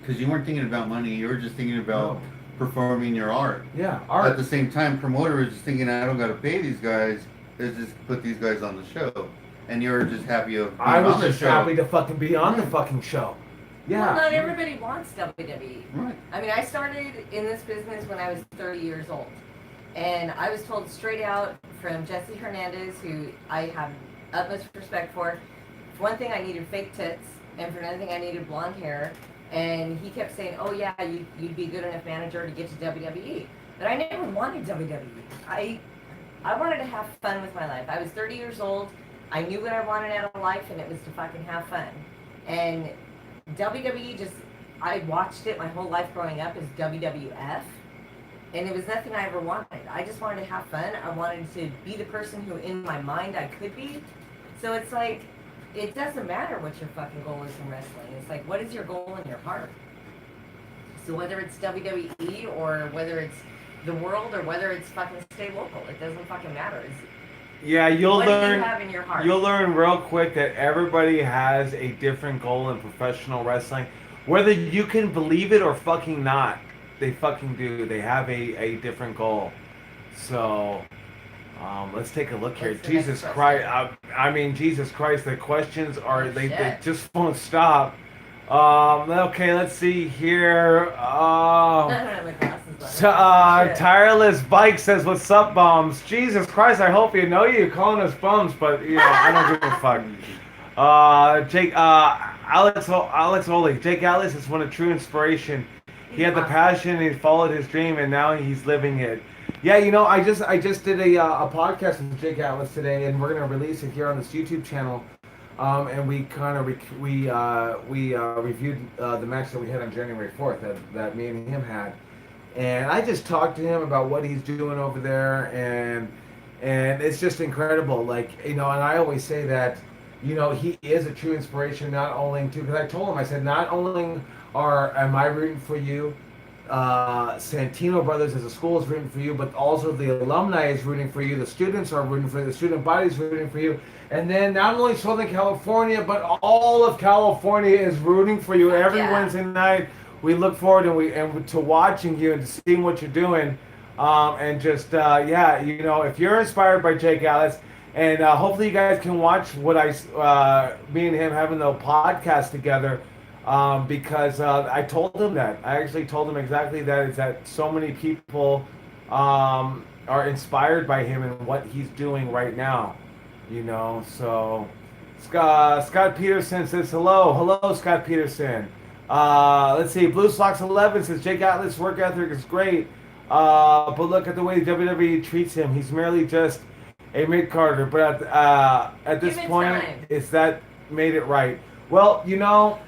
because you weren't thinking about money. You were just thinking about performing your art. Yeah, art. At the same time, promoter was just thinking, I don't got to pay these guys. Let's just put these guys on the show. And you were just happy of being I was on the just show. happy to fucking be on the fucking show. Yeah. Well, not everybody wants WWE. Right. I mean, I started in this business when I was 30 years old. And I was told straight out from Jesse Hernandez, who I have utmost respect for one thing, I needed fake tits. And for another thing, I needed blonde hair. And he kept saying, oh, yeah, you'd be a good enough manager to get to WWE. But I never wanted WWE. I wanted to have fun with my life. I was 30 years old. I knew what I wanted out of life, and it was to fucking have fun. And WWE just, I watched it my whole life growing up as WWF, and it was nothing I ever wanted. I just wanted to have fun. I wanted to be the person who, in my mind, I could be. So it's like, it doesn't matter what your fucking goal is in wrestling. It's like, what is your goal in your heart? So whether it's WWE or whether it's the world or whether it's fucking stay local, it doesn't fucking matter. Yeah, you'll what do learn. you have in your heart? You'll learn real quick that everybody has a different goal in professional wrestling, whether you can believe it or fucking not. They fucking do. They have a different goal. So, let's take a look here. What's the Jesus next Christ! question? I mean, Jesus Christ! The questions are Oh, they shit. just won't stop. Okay, let's see here. I don't have my glasses on. Shit. Tireless Bike says, "What's up, bums?" Jesus Christ! I hope you know you calling us bums, but you know I don't give a fuck. Alex Oli. Jake Atlas is one of true inspiration. He had the passion, he followed his dream, and now he's living it. Yeah, you know, I just did a podcast with Jake Atlas today, and we're gonna release it here on this YouTube channel. And we kind of reviewed the match that we had on January 4th that me and him had, and I just talked to him about what he's doing over there, and it's just incredible. Like, you know, and I always say that, you know, he is a true inspiration. Not only to, because I told him, I said, not only am I rooting for you, Santino Brothers as a school is rooting for you, but also the alumni is rooting for you. The students are rooting for you. The student body is rooting for you. And then not only Southern California, but all of California is rooting for you every Yeah. Wednesday night. We look forward to watching you and to seeing what you're doing. And just, yeah, you know, if you're inspired by Jake Atlas, and hopefully you guys can watch what me and him having the podcast together. Because I told him that. I actually told him exactly that. Is that so many people are inspired by him and what he's doing right now. You know, so Scott Peterson says hello, Scott Peterson. Let's see, Blue Sox 11 says Jake Atlas' work ethic is great, but look at the way WWE treats him. He's merely just a mid-carder, but at this point, it's that made it right. Well, you know,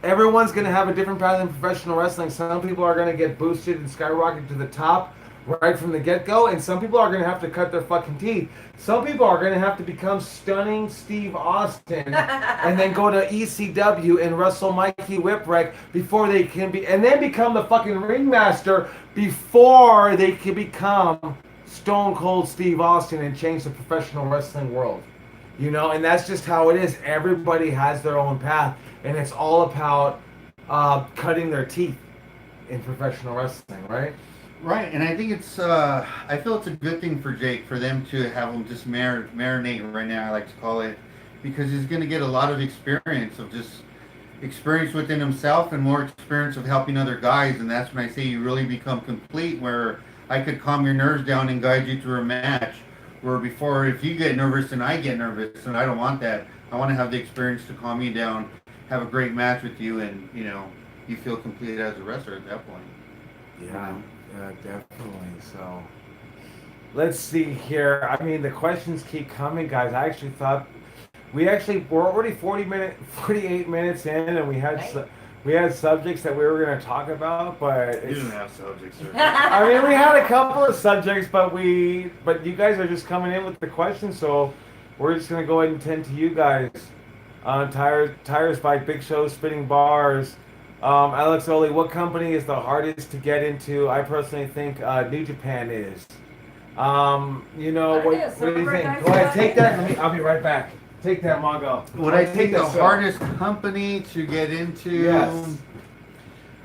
everyone's going to have a different path in professional wrestling. Some people are going to get boosted and skyrocket to the top right from the get-go, and some people are going to have to cut their fucking teeth. Some people are going to have to become stunning Steve Austin and then go to ECW and wrestle Mikey Whipwreck before they can be, and then become the fucking ringmaster before they can become Stone Cold Steve Austin and change the professional wrestling world. You know, and that's just how it is. Everybody has their own path, and it's all about cutting their teeth in professional wrestling, right? Right, and I think it's, I feel it's a good thing for Jake, for them to have him just marinate right now, I like to call it, because he's going to get a lot of experience within himself and more experience of helping other guys, and that's when I say you really become complete, where I could calm your nerves down and guide you through a match, where before, if you get nervous and I get nervous, and I don't want that. I want to have the experience to calm you down, have a great match with you, and, you know, you feel complete as a wrestler at that point. Yeah. Yeah, definitely. So, let's see here. I mean, the questions keep coming, guys. I actually thought we're already 48 minutes in, and we had subjects that we were going to talk about, but You didn't have subjects, sir. I mean, we had a couple of subjects, but you guys are just coming in with the questions, so we're just going to go ahead and tend to you guys. Tires by Big Show, Spinning Bars. Alex Oli, what company is the hardest to get into? I personally think New Japan is. You know, what do you think? Go ahead, take that. I'll be right back. Take that, Mongo. Would I think the hardest company to get into? Yes.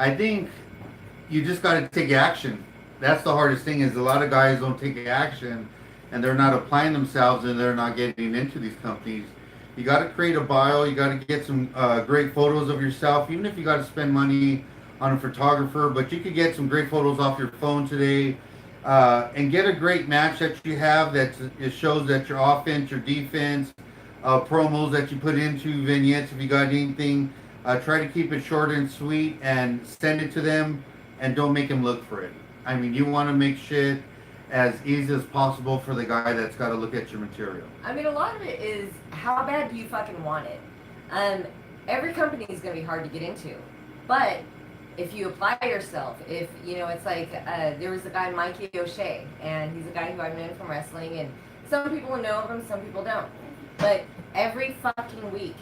I think you just got to take action. That's the hardest thing, is a lot of guys don't take action, and they're not applying themselves, and they're not getting into these companies. You got to create a bio. You got to get some great photos of yourself, even if you got to spend money on a photographer. But you could get some great photos off your phone today, and get a great match that you have that it shows that your offense, your defense, promos that you put into, vignettes, if you got anything. Try to keep it short and sweet and send it to them, and don't make them look for it. I mean, you want to make shit as easy as possible for the guy that's got to look at your material. I mean, a lot of it is how bad do you fucking want it? Every company is going to be hard to get into, but if you apply yourself, if you know, it's like there was a guy, Mikey O'Shea, and he's a guy who I've known from wrestling, and some people know of him, some people don't. But every fucking week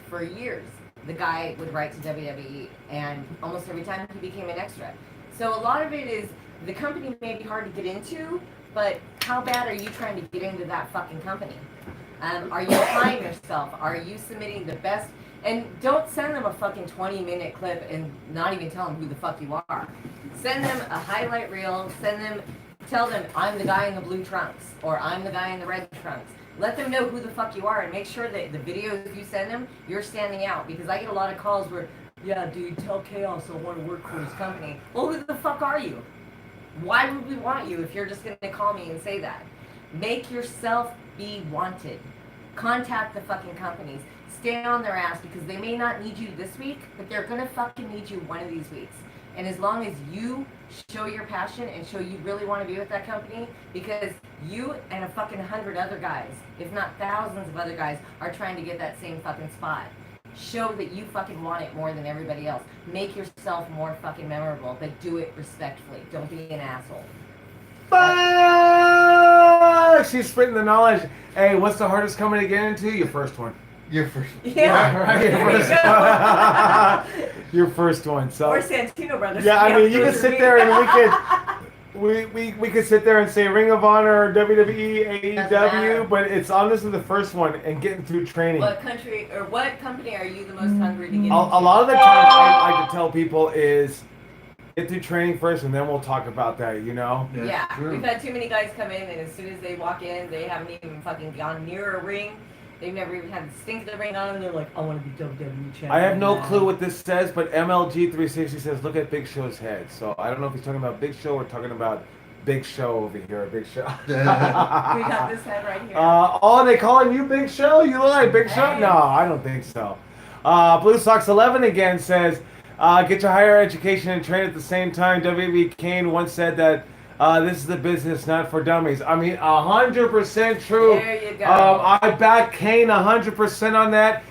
for years, the guy would write to WWE, and almost every time he became an extra. So a lot of it is the company may be hard to get into, but how bad are you trying to get into that fucking company? Are you applying yourself? Are you submitting the best? And don't send them a fucking 20-minute clip and not even tell them who the fuck you are. Send them a highlight reel. Tell them, I'm the guy in the blue trunks, or I'm the guy in the red trunks. Let them know who the fuck you are, and make sure that the videos you send them, you're standing out. Because I get a lot of calls where, yeah, dude, tell Chaos I want to work for his company. Well, who the fuck are you? Why would we want you if you're just going to call me and say that? Make yourself be wanted. Contact the fucking companies. Stay on their ass, because they may not need you this week, but they're going to fucking need you one of these weeks. And as long as you show your passion and show you really want to be with that company, because you and a fucking 100 other guys, if not thousands of other guys, are trying to get that same fucking spot. Show that you fucking want it more than everybody else. Make yourself more fucking memorable, but do it respectfully. Don't be an asshole. Fuck! She's spitting the knowledge. Hey, what's the hardest company to get into? Your first one. Your first. Yeah, right. Your first one. So. Or Santino Brothers. Yeah, I mean, you could sit there and we could sit there and say Ring of Honor, WWE, AEW, but it's honestly the first one and getting through training. What country or what company are you the most hungry to get into? A lot of the times I like to tell people is get through training first and then we'll talk about that, you know? Yeah, we've had too many guys come in and as soon as they walk in, they haven't even fucking gone near a ring. They've never even had the stink of the ring on them. They're like, I want to be WWE champion. I have no clue what this says, but MLG360 says, look at Big Show's head. So I don't know if he's talking about Big Show or talking about Big Show over here. Big Show. We got this head right here. They calling you Big Show? You look like Big Show? No, I don't think so. Blue Sox 11 again says, get your higher education and train at the same time. WWE Kane once said that this is the business, not for dummies. I mean, 100% true. There you go. I back Kane 100% on that.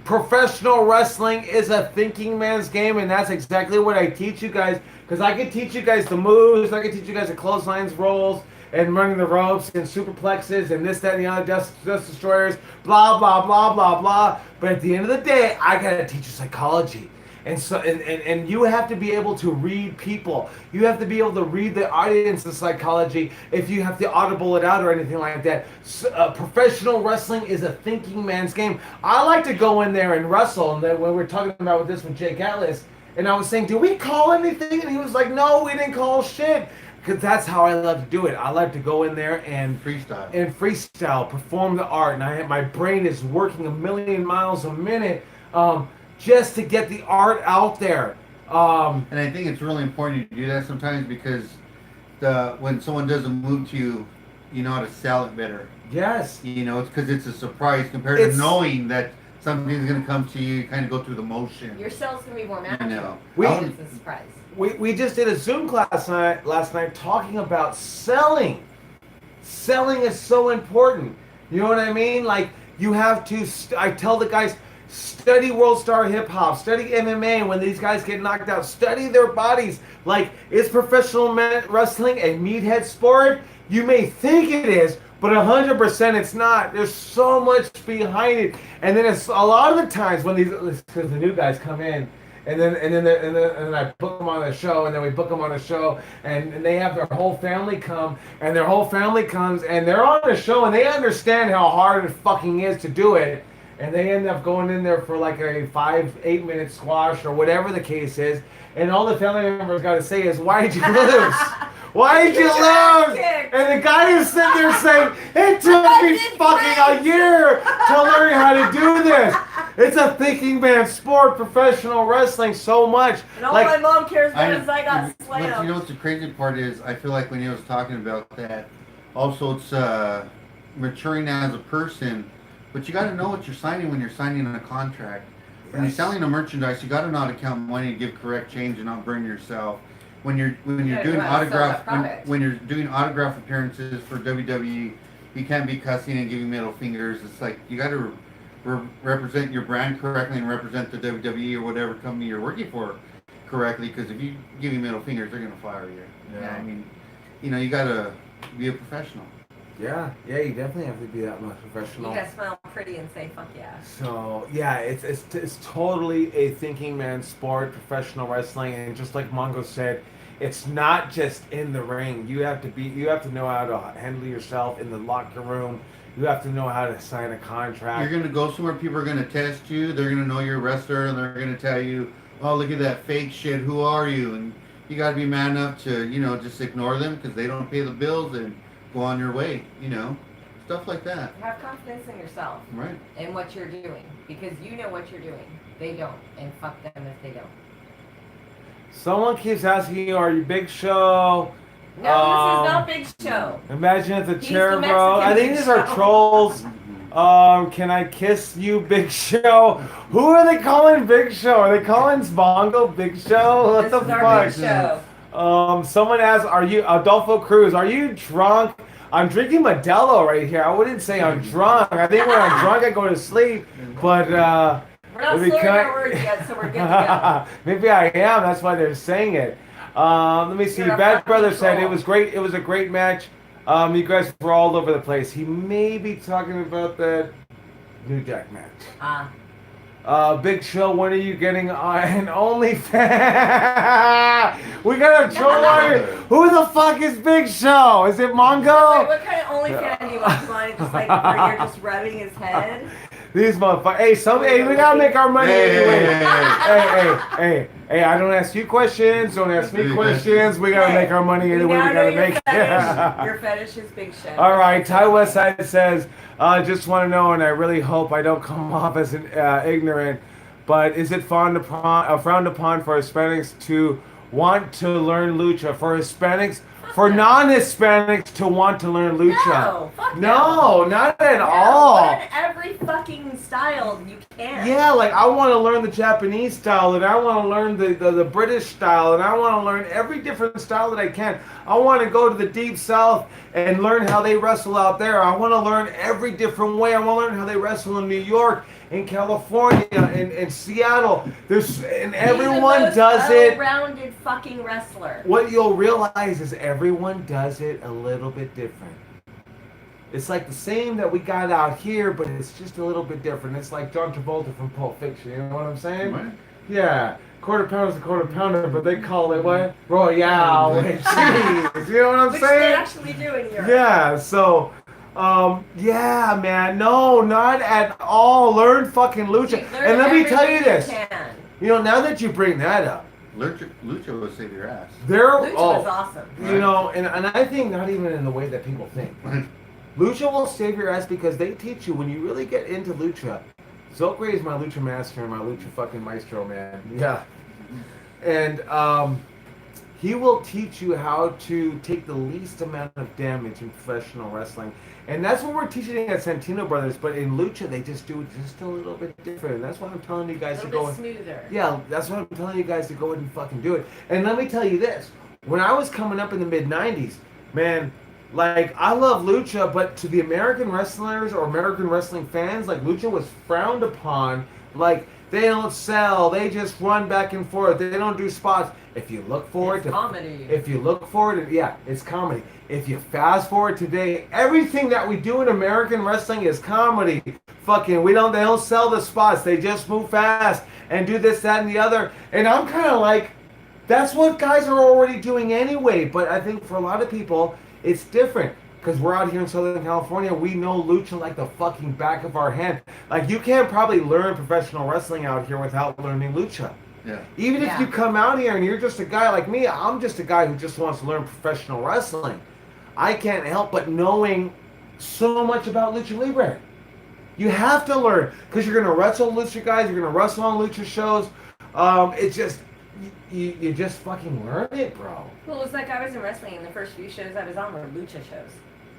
Professional wrestling is a thinking man's game, and that's exactly what I teach you guys. Because I can teach you guys the moves, I can teach you guys the clotheslines, rolls, and running the ropes, and superplexes, and this, that, and the other, dust destroyers, blah, blah, blah, blah, blah. But at the end of the day, I gotta teach you psychology. And so, and you have to be able to read people. You have to be able to read the audience's psychology if you have to audible it out or anything like that. So, professional wrestling is a thinking man's game. I like to go in there and wrestle. And then when we were talking about this with Jake Atlas, and I was saying, do we call anything? And he was like, no, we didn't call shit. Because that's how I love to do it. I like to go in there and freestyle, perform the art. And my brain is working 1,000,000 miles a minute. Just to get the art out there. And I think it's really important to do that sometimes because when someone does a move to you, you know how to sell it better. Yes. You know, it's because it's a surprise compared to knowing that something's going to come to you, kind of go through the motion. Your sales going to be more magical. You know. It's a surprise. We just did a Zoom class last night talking about selling. Selling is so important. You know what I mean? Like, you have to, I tell the guys, study World Star Hip Hop, study MMA when these guys get knocked out, study their bodies. Like, is professional wrestling a meathead sport? You may think it is, but 100% it's not. There's so much behind it. And then it's a lot of the times when because the new guys come in, and then I book them on the show, and then we book them on a show, and they have their whole family come, and their whole family comes, and they're on the show, and they understand how hard it fucking is to do it. And they end up going in there for like a 5-8 minute squash or whatever the case is. And all the family members got to say is, why did you lose? Why did you lose? And the guy is sitting there saying, it took me fucking a year to learn how to do this. It's a thinking man's sport, professional wrestling so much. And all my mom cares about is I got slammed. You know what the crazy part is? I feel like when he was talking about that, also it's maturing as a person. But you got to know what you're signing when you're signing a contract. When you're selling a merchandise, you got to know how to count money and give correct change and not burn yourself. when you're Yeah, doing you wanna sell autograph that product. when you're doing autograph appearances for WWE, you can't be cussing and giving middle fingers. It's like you got to represent your brand correctly and represent the WWE or whatever company you're working for correctly. Because if you give middle fingers, they're gonna fire you. Yeah. I mean, you got to be a professional. Yeah, you definitely have to be that much You professional. gotta smile pretty and say fuck yeah. So yeah, it's totally a thinking man's sport, professional wrestling, and just like Mongo said, it's not just in the ring. You have to know how to handle yourself in the locker room. You have to know how to sign a contract. You're gonna go somewhere. People are gonna test you. They're gonna know you're a wrestler, and they're gonna tell you, "Oh, look at that fake shit. Who are you?" And you got to be man enough to, just ignore them because they don't pay the bills and go on your way. Stuff like that. Have confidence in yourself Right. and what you're doing because you know what you're doing. They don't, and fuck them if they don't. Someone keeps asking you, "Are you Big Show?" No, this is not Big Show. Imagine it's a He's chair, the bro. Mexican I think Big these are Show. trolls. Can I kiss you, Big Show? Who are they calling Big Show? Are they calling Bongo Big Show? What This the is our Big fuck? Show. Someone asked, "Are you Adolfo Cruz? Are you drunk?" I'm drinking Modelo right here. I wouldn't say I'm drunk. I think when I'm drunk, I go to sleep. But We're not Let me slurring cut- our words yet, so we're good to maybe I am. That's why they're saying it. Let me see. You're a Bad fucking Brother said troll. it was great. It was a great match. You guys were all over the place. He may be talking about that New Jack match. go. Big Show, when are you getting an OnlyFans? We got a troll on here. Who the fuck is Big Show? Is it Wait, Mongo? what kind of OnlyFans do you want? You want it just like where you're just rubbing his head? These motherfuckers. Hey, we gotta make our money anyway. Hey, I don't ask you questions. Don't ask me questions. We gotta make our money anyway. We now know gotta your make fetish. Your fetish is Big Show. All right, Ty Westside says, just want to know, and I really hope I don't come off as an ignorant, but is it frowned upon for Hispanics to want to learn lucha? For Hispanics, for non-Hispanics to want to learn lucha? No, fuck No, not at No, all. learn every fucking style you can. Yeah, like I want to learn the Japanese style, and I want to learn the British style, and I want to learn every different style that I can. I want to go to the Deep South and learn how they wrestle out there. I want to learn every different way. I want to learn how they wrestle in New York, in California, in Seattle. And everyone does it. Well-rounded fucking wrestler. What you'll realize is everyone does it a little bit different. It's like the same that we got out here, but it's just a little bit different. It's like John Travolta from Pulp Fiction. You know what I'm saying? What? Yeah. Quarter pounder's a quarter pounder, but they call it what? Royale with cheese. You know what I'm Which they saying? actually do in Europe. Yeah, so, yeah, man. No, not at all. Learn fucking lucha. Learn And let me tell you everything this. can. Now that you bring that up, Lucha will save your ass. Lucha was awesome. And I think not even in the way that people think. Lucha will save your ass because they teach you when you really get into lucha. Zokre is my lucha master and my lucha fucking maestro, man. Yeah. And he will teach you how to take the least amount of damage in professional wrestling. And that's what we're teaching at Santino Brothers, but in lucha they just do it just a little bit different. And that's why I'm telling you guys A to little go. bit smoother. Yeah, that's why I'm telling you guys to go ahead and fucking do it. And let me tell you this. When I was coming up in the mid-90s, man, like, I love lucha, but to the American wrestlers or American wrestling fans, like, lucha was frowned upon. Like, they don't sell. They just run back and forth. They don't do spots. If you look forward It's comedy. If you look forward to, yeah, it's comedy. If you fast forward today, everything that we do in American wrestling is comedy. Fucking, they don't sell the spots. They just move fast and do this, that, and the other. And I'm kind of like, that's what guys are already doing anyway. But I think for a lot of people, it's different. Because we're out here in Southern California, we know lucha like the fucking back of our hand. Like, you can't probably learn professional wrestling out here without learning lucha. Yeah. Even if you come out here and you're just a guy like me, I'm just a guy who just wants to learn professional wrestling. I can't help but knowing so much about Lucha Libre. You have to learn, because you're going to wrestle lucha guys, you're going to wrestle on lucha shows. It's just, you just fucking learn it, bro. Well, it was like I was in wrestling, and the first few shows I was on were lucha shows.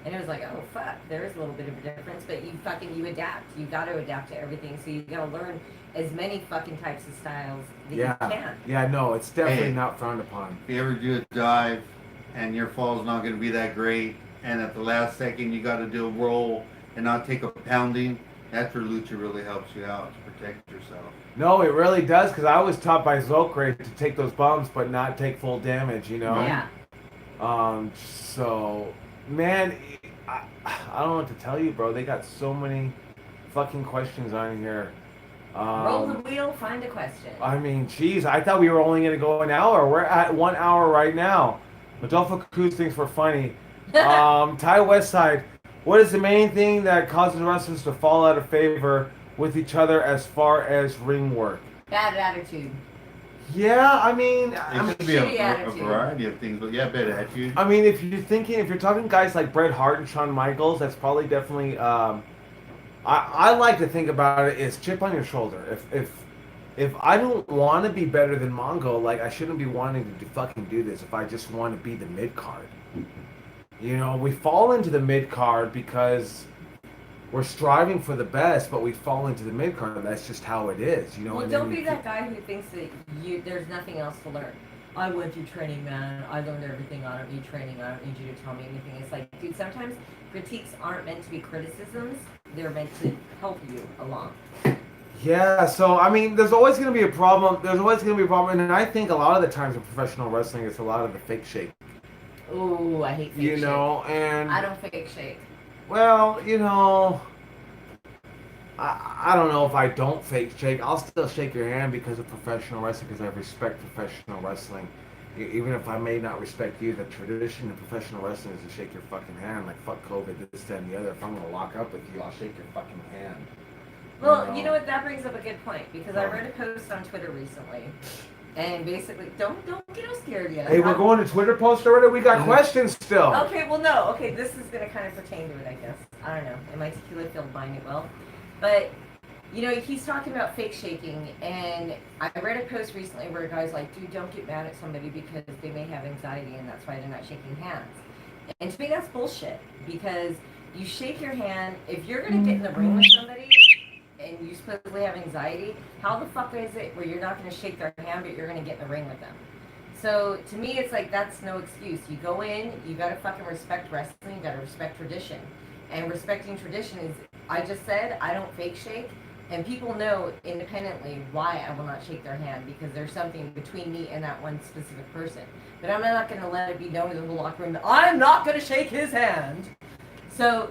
And it was like, oh fuck, there is a little bit of a difference, but you adapt. You got to adapt to everything. So you got to learn as many fucking types of styles that you can. Yeah, no, it's definitely Hey. not frowned upon. If you ever do a dive and your fall's not going to be that great, and at the last second you got to do a roll and not take a pounding, that's where lucha really helps you out to protect yourself. No, it really does, because I was taught by Zolkre to take those bumps but not take full damage, you know? Yeah. So, man, I don't know what to tell you, bro. They got so many fucking questions on here. Roll the wheel, find a question. I mean, geez, I thought we were only going to go an hour. We're at 1 hour right now. Adolfo Cruz thinks we're funny. Ty Westside, what is the main thing that causes wrestlers to fall out of favor with each other as far as ring work? Bad attitude. Yeah, I mean, It could be shitty a attitude. variety of things, but yeah, bad attitude. I mean, if you're talking guys like Bret Hart and Shawn Michaels, that's probably definitely. I like to think about it as chip on your shoulder. If I don't want to be better than Mongo, like I shouldn't be wanting to fucking do this. If I just want to be the mid card, you know, we fall into the mid card because we're striving for the best, but we fall into the mid card. That's just how it is, you know. Well, and don't then be you that guy who thinks that there's nothing else to learn. I went through training, man. I learned everything. I don't need training. I don't need you to tell me anything. It's like, dude, sometimes critiques aren't meant to be criticisms. They're meant to help you along. Yeah, so I mean, there's always going to be a problem. There's always going to be a problem, and I think a lot of the times in professional wrestling, it's a lot of the fake shake. Ooh, I hate fake shake. You know, and I don't fake shake. well, you know, I don't know if I don't fake shake. I'll still shake your hand because of professional wrestling, because I respect professional wrestling. Even if I may not respect you, the tradition of professional wrestling is to shake your fucking hand. Like, fuck COVID, this, that, and the other. If I'm going to lock up with you, I'll shake your fucking hand. Well, you know what? That brings up a good point, because I Oh. read a post on Twitter recently, and basically, don't get all scared yet. Hey, we're going to Twitter post already? We got questions still. Okay, well, no. Okay, this is going to kind of pertain to it, I guess. I don't know. And my tequila filled mine it well. But, you know, he's talking about fake shaking, and I read a post recently where a guy's like, dude, don't get mad at somebody because they may have anxiety, and that's why they're not shaking hands. And to me, that's bullshit, because you shake your hand. If you're going to get in the ring with somebody and you supposedly have anxiety, how the fuck is it where you're not going to shake their hand, but you're going to get in the ring with them? So to me, it's like, that's no excuse. You go in, you got to fucking respect wrestling, you got to respect tradition. And respecting tradition is, I just said, I don't fake shake. And people know independently why I will not shake their hand, because there's something between me and that one specific person. But I'm not going to let it be known to the whole locker room that I'm not going to shake his hand. So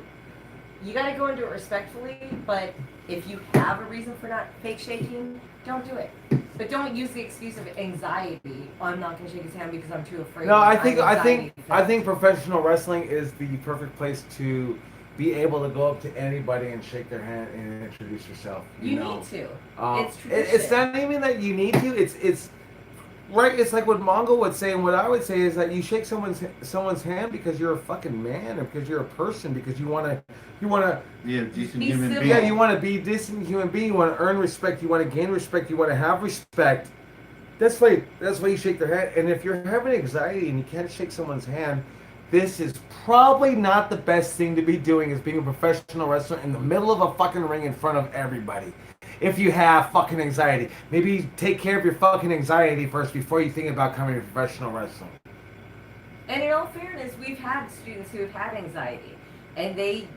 you got to go into it respectfully, but if you have a reason for not fake shaking, don't do it. But don't use the excuse of anxiety. Oh, I'm not going to shake his hand because I'm too afraid. No, I think professional wrestling is the perfect place to be able to go up to anybody and shake their hand and introduce yourself. You know? Need to. It's It's tradition. not even that you need to. It's right. It's like what Mongo would say, and what I would say is that you shake someone's hand because you're a fucking man, or because you're a person, because you wanna. Yeah, decent Be human civil. being. Yeah, you want to be a decent human being. You want to earn respect. You want to gain respect. You want to have respect. That's why you shake their hand. And if you're having anxiety and you can't shake someone's hand, this is probably not the best thing to be doing, is being a professional wrestler in the middle of a fucking ring in front of everybody. If you have fucking anxiety, maybe take care of your fucking anxiety first before you think about coming to professional wrestling. And in all fairness, we've had students who have had anxiety, and they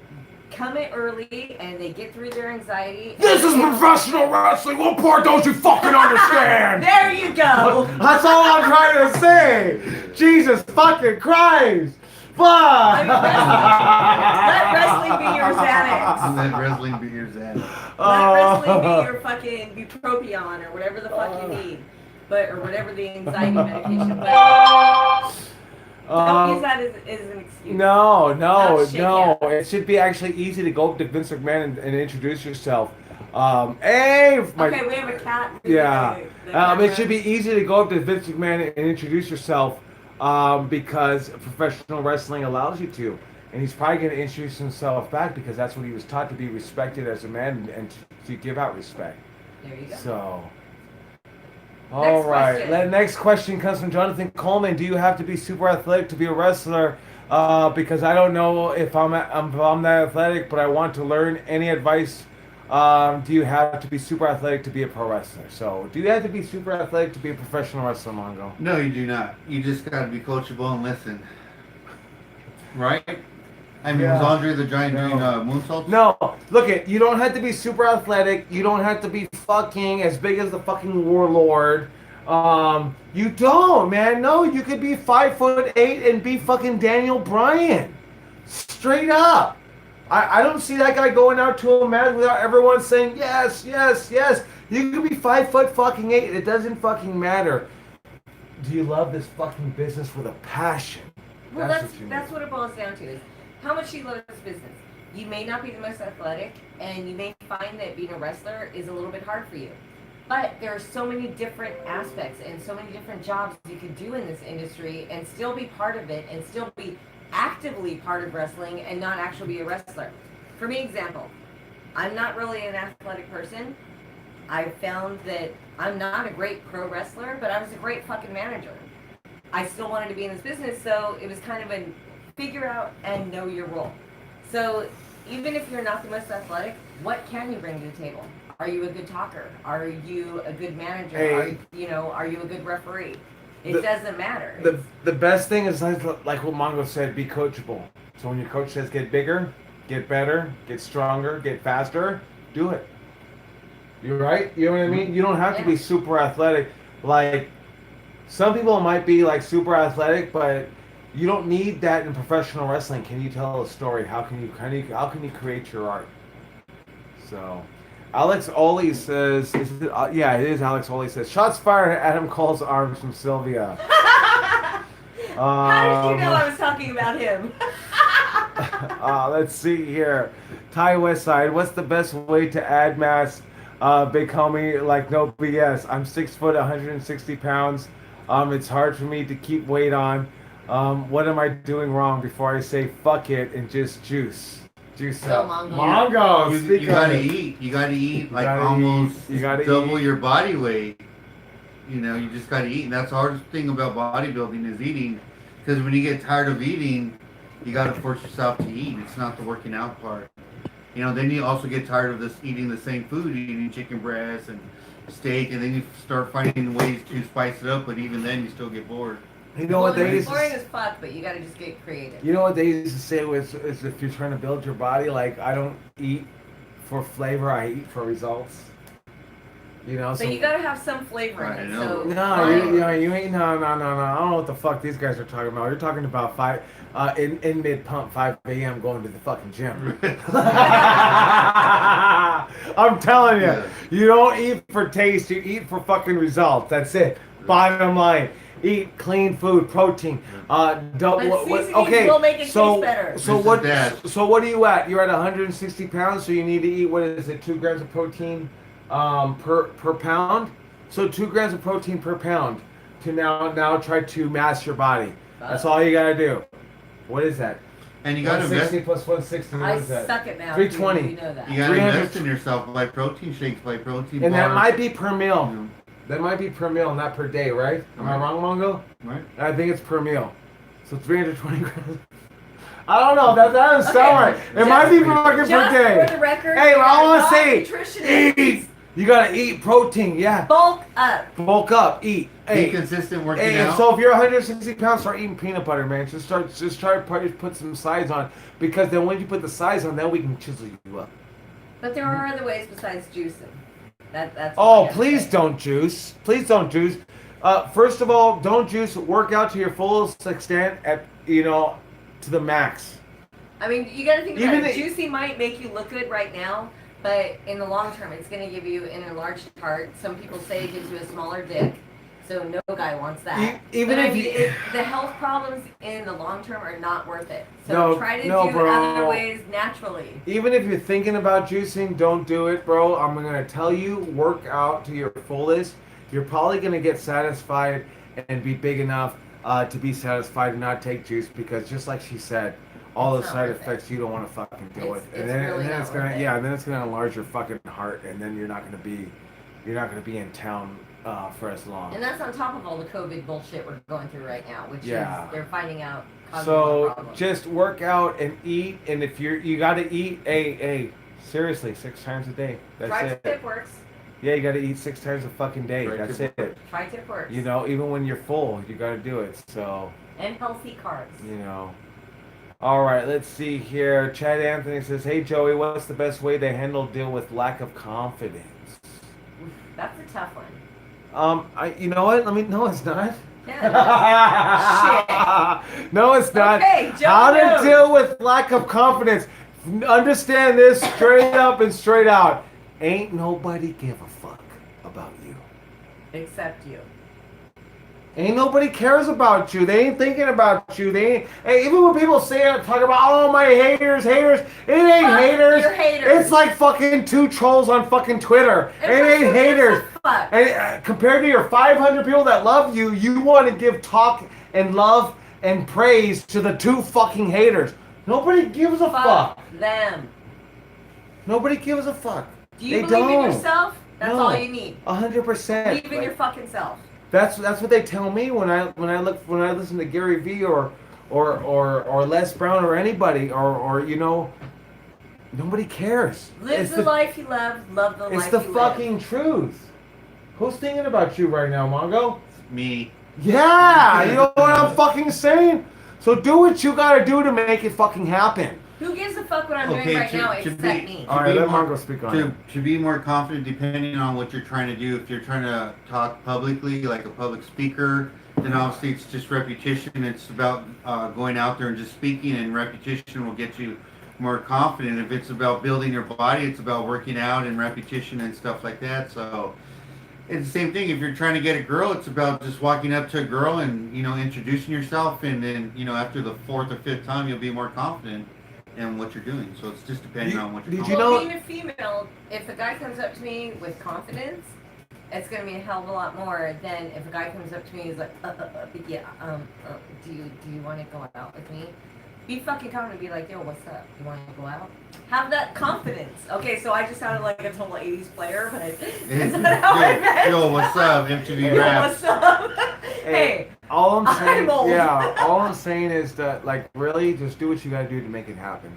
come in early and they get through their anxiety. This is professional wrestling. What part don't you fucking understand? There you go. That's all I'm trying to say. Jesus fucking Christ. Fuck. Let wrestling be your Xanax. Let wrestling be your Zen. Let wrestling be your fucking bupropion or whatever the fuck you need, or whatever the anxiety medication. But don't use that as an excuse. No. Not shake hands. It should be actually easy to go up to Vince McMahon and introduce yourself. Hey, Okay, we have a cat. Yeah. The camera. It should be easy to go up to Vince McMahon and introduce yourself, because professional wrestling allows you to. And he's probably going to introduce himself back because that's what he was taught, to be respected as a man and to give out respect. There you go. So, all right. question. Next question comes from Jonathan Coleman. Do you have to be super athletic to be a wrestler? because I don't know if I'm that athletic, but I want to learn. Any advice? Do you have to be super athletic to be a pro wrestler? So, do you have to be super athletic to be a professional wrestler, Mongo? No, you do not. You just got to be coachable and listen. Right? I mean, was Yeah. Andre the Giant doing No. moonsaults? No, look it. You don't have to be super athletic. You don't have to be fucking as big as the fucking warlord. You don't, man. No, you could be 5'8" and be fucking Daniel Bryan, straight up. I don't see that guy going out to a match without everyone saying yes, yes, yes. You could be 5'8". It doesn't fucking matter. Do you love this fucking business with a passion? Well, what you that's need. what it boils down to is how much you love this business. You may not be the most athletic, and you may find that being a wrestler is a little bit hard for you. But there are so many different aspects and so many different jobs you could do in this industry and still be part of it and still be actively part of wrestling and not actually be a wrestler. For me, example, I'm not really an athletic person. I found that I'm not a great pro wrestler, but I was a great fucking manager. I still wanted to be in this business, so it was kind of a figure out and know your role. So even if you're not the most athletic, what can you bring to the table? Are you a good talker? Are you a good manager? Hey. Are you a good referee? It The- doesn't matter. The best thing is like what Mongo said, be coachable. So when your coach says get bigger, get better, get stronger, get faster, do it. You're right. You know what I mean? You don't have to be Yeah. super athletic. Like some people might be like super athletic, but you don't need that in professional wrestling. Can you tell a story? How can you create your art? So, Alex Oley says, yeah, it is. Alex Oley says, shots fired at Adam Cole's arms from Sylvia. How did you know I was talking about him? Let's see here. Ty Westside, what's the best way to add mass? Big homie, like no BS. I'm 6 foot, 160 pounds. It's hard for me to keep weight on. What am I doing wrong before I say fuck it and just juice? Juice Go, up. Mongo. Mongo, You, speak you of gotta it. eat. You gotta eat like gotta almost eat. You gotta double eat. your body weight. You know, you just gotta eat. And that's the hardest thing about bodybuilding is eating. Because when you get tired of eating, you gotta force yourself to eat. It's not the working out part. You know, then you also get tired of this eating the same food, eating chicken breast and steak, and then you start finding ways to spice it up. But even then, you still get bored. You know what they It's used boring to as fuck, but you gotta just get creative. You know what they used to say is if you're trying to build your body, like I don't eat for flavor, I eat for results. You know, So you gotta have some flavor in I it. know. So No, fine. you ain't. No. I don't know what the fuck these guys are talking about. You're talking about in mid pump 5 a.m. going to the fucking gym. I'm telling you, Yeah. you don't eat for taste. You eat for fucking results. That's it. Bottom line. Eat clean food, protein. Double. But seasonings will make it taste better. So This is what? bad. So what are you at? You're at 160 pounds. So you need to eat what is it? 2 grams of protein per pound. So 2 grams of protein per pound to now try to mass your body. That's all you gotta do. What is that? And you gotta 160 invest. plus 160. What I is that? suck it now. 320. You know that. You gotta 300 invest in yourself. Buy protein shakes. Buy protein And that bars. might be per You meal. know, That might be per meal, not per day, right? Am I Right. wrong, Mongo? right? I think it's per meal. So 320 grams. I don't know. That doesn't sound right. It Just- might be fucking per Just day. for the record, Hey, we I are want to not say, nutritionists. eat. You gotta eat protein. Yeah. Bulk up. Bulk up. Eat. Be Hey. consistent working Hey, out. so if you're 160 pounds, start eating peanut butter, man. Just try to put some size on, because then when you put the size on, then we can chisel you up. But there are other ways besides juicing. That's. Oh, what I gotta please say. don't juice. Please don't juice. First of all, don't juice. Work out to your fullest extent to the max. I mean, you gotta think about Even it. the- Juicy might make you look good right now, but in the long term, it's gonna give you an enlarged heart. Some people say it gives you a smaller dick, so no guy wants that. Even but if I mean, you- the health problems in the long term are not worth it. So No, try to no, do bro. other ways naturally. Even if you're thinking about juicing, don't do it, bro. I'm gonna tell you, work out to your fullest. You're probably gonna get satisfied and be big enough to be satisfied and not take juice, because just like she said, all It's the not side worth it. effects you don't want to fucking deal with, It's really not worth it. and then it's gonna enlarge your fucking heart, and then you're not gonna be in town for as long. And that's on top of all the COVID bullshit we're going through right now, which Yeah. is they're finding out causes more So problems. just work out and eat, and if you got to eat, seriously, 6 times a day. That's it. Tri-tip works. Yeah, you got to eat 6 times a fucking day. That's it. Tri-tip works. You know, even when you're full, you got to do it. So. And healthy carbs. You know. All right, let's see here. Chad Anthony says, "Hey Joey, what's the best way to deal with lack of confidence?" Oof, that's a tough one. You know what? No, it's not. Yeah. Shit. No, it's not. Okay, Joe How knows. to deal with lack of confidence. Understand this straight up and straight out. Ain't nobody give a fuck about you. Except you. Ain't nobody cares about you. They ain't thinking about you. They ain't. Hey, even when people say it, talk about, oh, my haters. It ain't Fuck haters. your haters. It's like fucking 2 trolls on fucking Twitter. It ain't haters. Fuck. And compared to your 500 people that love you, you want to give talk and love and praise to the 2 fucking haters. Nobody gives a fuck. Them. Nobody gives a fuck. Do you They believe in don't. yourself? That's No. all you need. 100%. Believe in your fucking self. That's what they tell me when I listen to Gary Vee or Les Brown or anybody or you know, nobody cares. Live the life you love the life you live. It's the fucking truth. Who's thinking about you right now, Mongo? Me. Yeah, you know what I'm fucking saying? So do what you gotta do to make it fucking happen. Who gives a fuck what I'm doing right now except me? All right, let Mongo speak on it. To be more confident, depending on what you're trying to do. If you're trying to talk publicly, like a public speaker, then obviously it's just repetition. It's about going out there and just speaking, and repetition will get you more confident. If it's about building your body, it's about working out and repetition and stuff like that. So it's the same thing. If you're trying to get a girl, it's about just walking up to a girl and, you know, introducing yourself, and then, you know, after the 4th or 5th time, you'll be more confident in what you're doing. So it's just depending on what you're Did doing. you know- Being a female, if a guy comes up to me with confidence, it's gonna be a hell of a lot more than if a guy comes up to me and is like, do you want to go out with me? Be fucking confident. Be like, yo, what's up? You want to go out? Have that confidence. Okay, so I just sounded like a total 80s player, but that's not how I meant. Yo, what's up? MTV Yo, Raps. what's up? Hey, all I'm saying, I'm old. all I'm saying is that, like, really, just do what you gotta do to make it happen.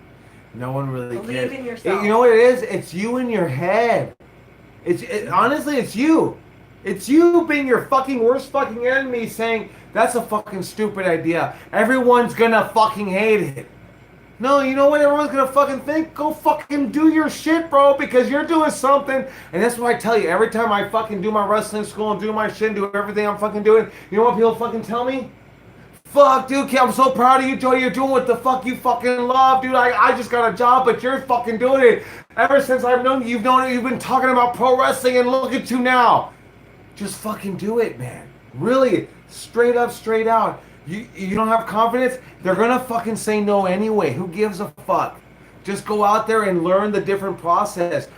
No one really Believe cares. in yourself. You know what it is? It's you in your head. Honestly, it's you. It's you being your fucking worst fucking enemy, saying that's a fucking stupid idea. Everyone's gonna fucking hate it. No, you know what everyone's gonna fucking think? Go fucking do your shit, bro, because you're doing something. And that's what I tell you. Every time I fucking do my wrestling school and do my shit and do everything I'm fucking doing, you know what people fucking tell me? Fuck, dude, I'm so proud of you, Joey. You're doing what the fuck you fucking love, dude. I just got a job, but you're fucking doing it. Ever since I've known you, you've been talking about pro wrestling, and look at you now. Just fucking do it, man. Really, straight up, straight out. You don't have confidence? They're gonna fucking say no anyway. Who gives a fuck? Just go out there and learn the different process.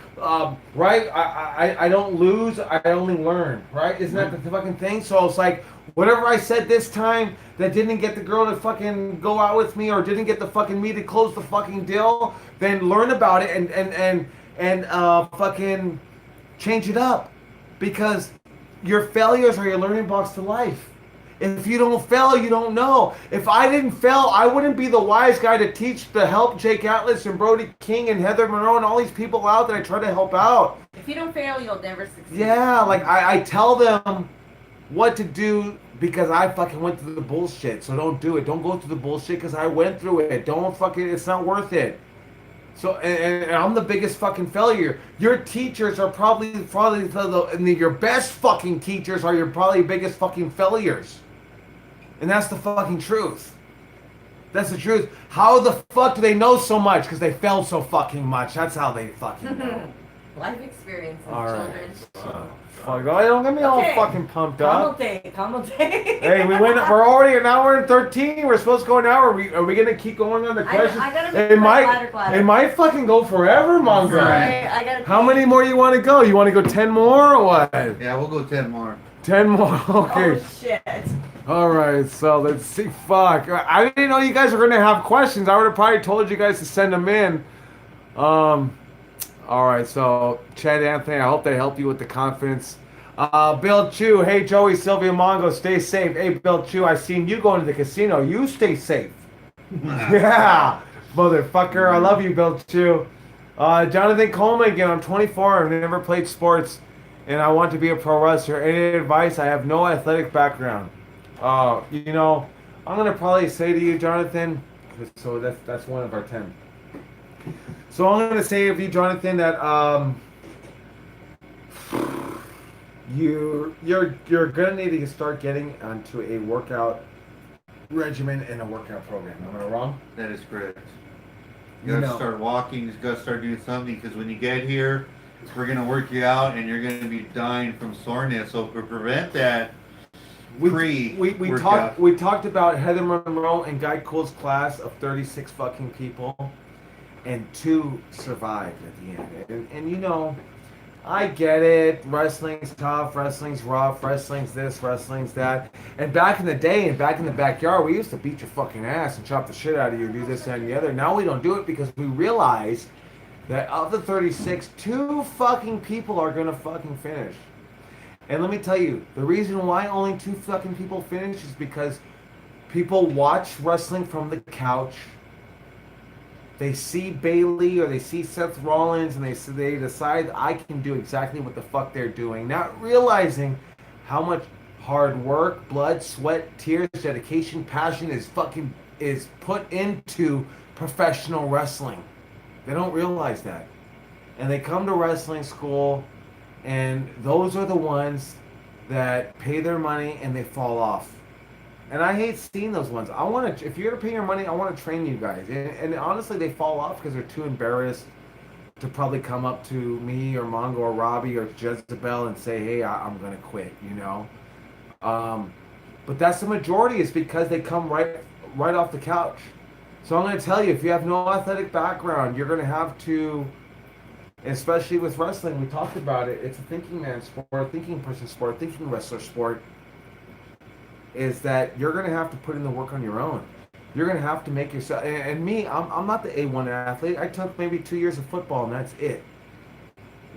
Right? I don't lose, I only learn. Right? Isn't that the fucking thing? So it's like, whatever I said this time that didn't get the girl to fucking go out with me, or didn't get the fucking me to close the fucking deal, then learn about it and fucking change it up. Because your failures are your learning blocks to life. If you don't fail, you don't know. If I didn't fail, I wouldn't be the wise guy to help Jake Atlas and Brody King and Heather Monroe and all these people out that I try to help out. if you don't fail, you'll never succeed. Yeah, like I tell them what to do because I fucking went through the bullshit. So don't do it. Don't go through the bullshit because I went through it. Don't fucking, it's not worth it. So, and I'm the biggest fucking failure. Your teachers are probably your best fucking teachers are your probably biggest fucking failures. And that's the fucking truth. That's the truth. How the fuck do they know so much? Because they failed so fucking much. That's how they fucking know. Life experiences, All right. children. So, fuck, don't get me all Okay. fucking pumped up. Comment. Hey, we're already an hour and 13. We're supposed to go an hour. Are we gonna keep going on the questions? I gotta make my bladder. It might fucking go forever, Mongo. Sorry, I gotta. How many more you want to go? You want to go 10 more or what? Yeah, we'll go 10 more. 10 more. Okay. Oh shit. All right. So let's see. Fuck. I didn't know you guys were gonna have questions. I would have probably told you guys to send them in. All right. So Chad Anthony, I hope they help you with the confidence. Bill Chu, hey Joey, Sylvia Mongo, stay safe. Hey Bill Chu, I seen you going to the casino. You stay safe. Yeah, motherfucker. I love you, Bill Chu. Jonathan Coleman again. I'm 24. I've never played sports, and I want to be a pro wrestler. Any advice? I have no athletic background. You know, I'm gonna probably say to you, Jonathan. So that's one of our 10. So I'm gonna say to you, Jonathan, that you're gonna need to start getting onto a workout regimen and a workout program. Am I wrong? That is correct. You gotta start walking. You gotta start doing something because when you get here, we're gonna work you out and you're gonna be dying from soreness. So to prevent that, we talked about Heather Monroe and Guy Cool's class of 36 fucking people, and 2 survived at the end. And you know, I get it. Wrestling's tough. Wrestling's rough. Wrestling's this. Wrestling's that. And back in the day and back in the backyard, we used to beat your fucking ass and chop the shit out of you, do this and the other. Now we don't do it because we realize that of the 36, 2 fucking people are gonna fucking finish. And let me tell you, the reason why only 2 fucking people finish is because people watch wrestling from the couch. They see Bailey or they see Seth Rollins and they decide I can do exactly what the fuck they're doing, not realizing how much hard work, blood, sweat, tears, dedication, passion is put into professional wrestling. They don't realize that. And they come to wrestling school and those are the ones that pay their money and they fall off. And I hate seeing those ones. I want to, if you're gonna pay your money, I want to train you guys. And honestly, they fall off because they're too embarrassed to probably come up to me or Mongo or Robbie or Jezebel and say, "Hey, I'm gonna quit," you know. But that's the majority. Is because they come right off the couch. So I'm gonna tell you, if you have no athletic background, you're gonna have to, especially with wrestling. We talked about it. It's a thinking man sport, thinking person sport, thinking wrestler sport. Is that you're going to have to put in the work on your own. You're going to have to make yourself... And me, I'm not the A1 athlete. I took maybe 2 years of football, and that's it.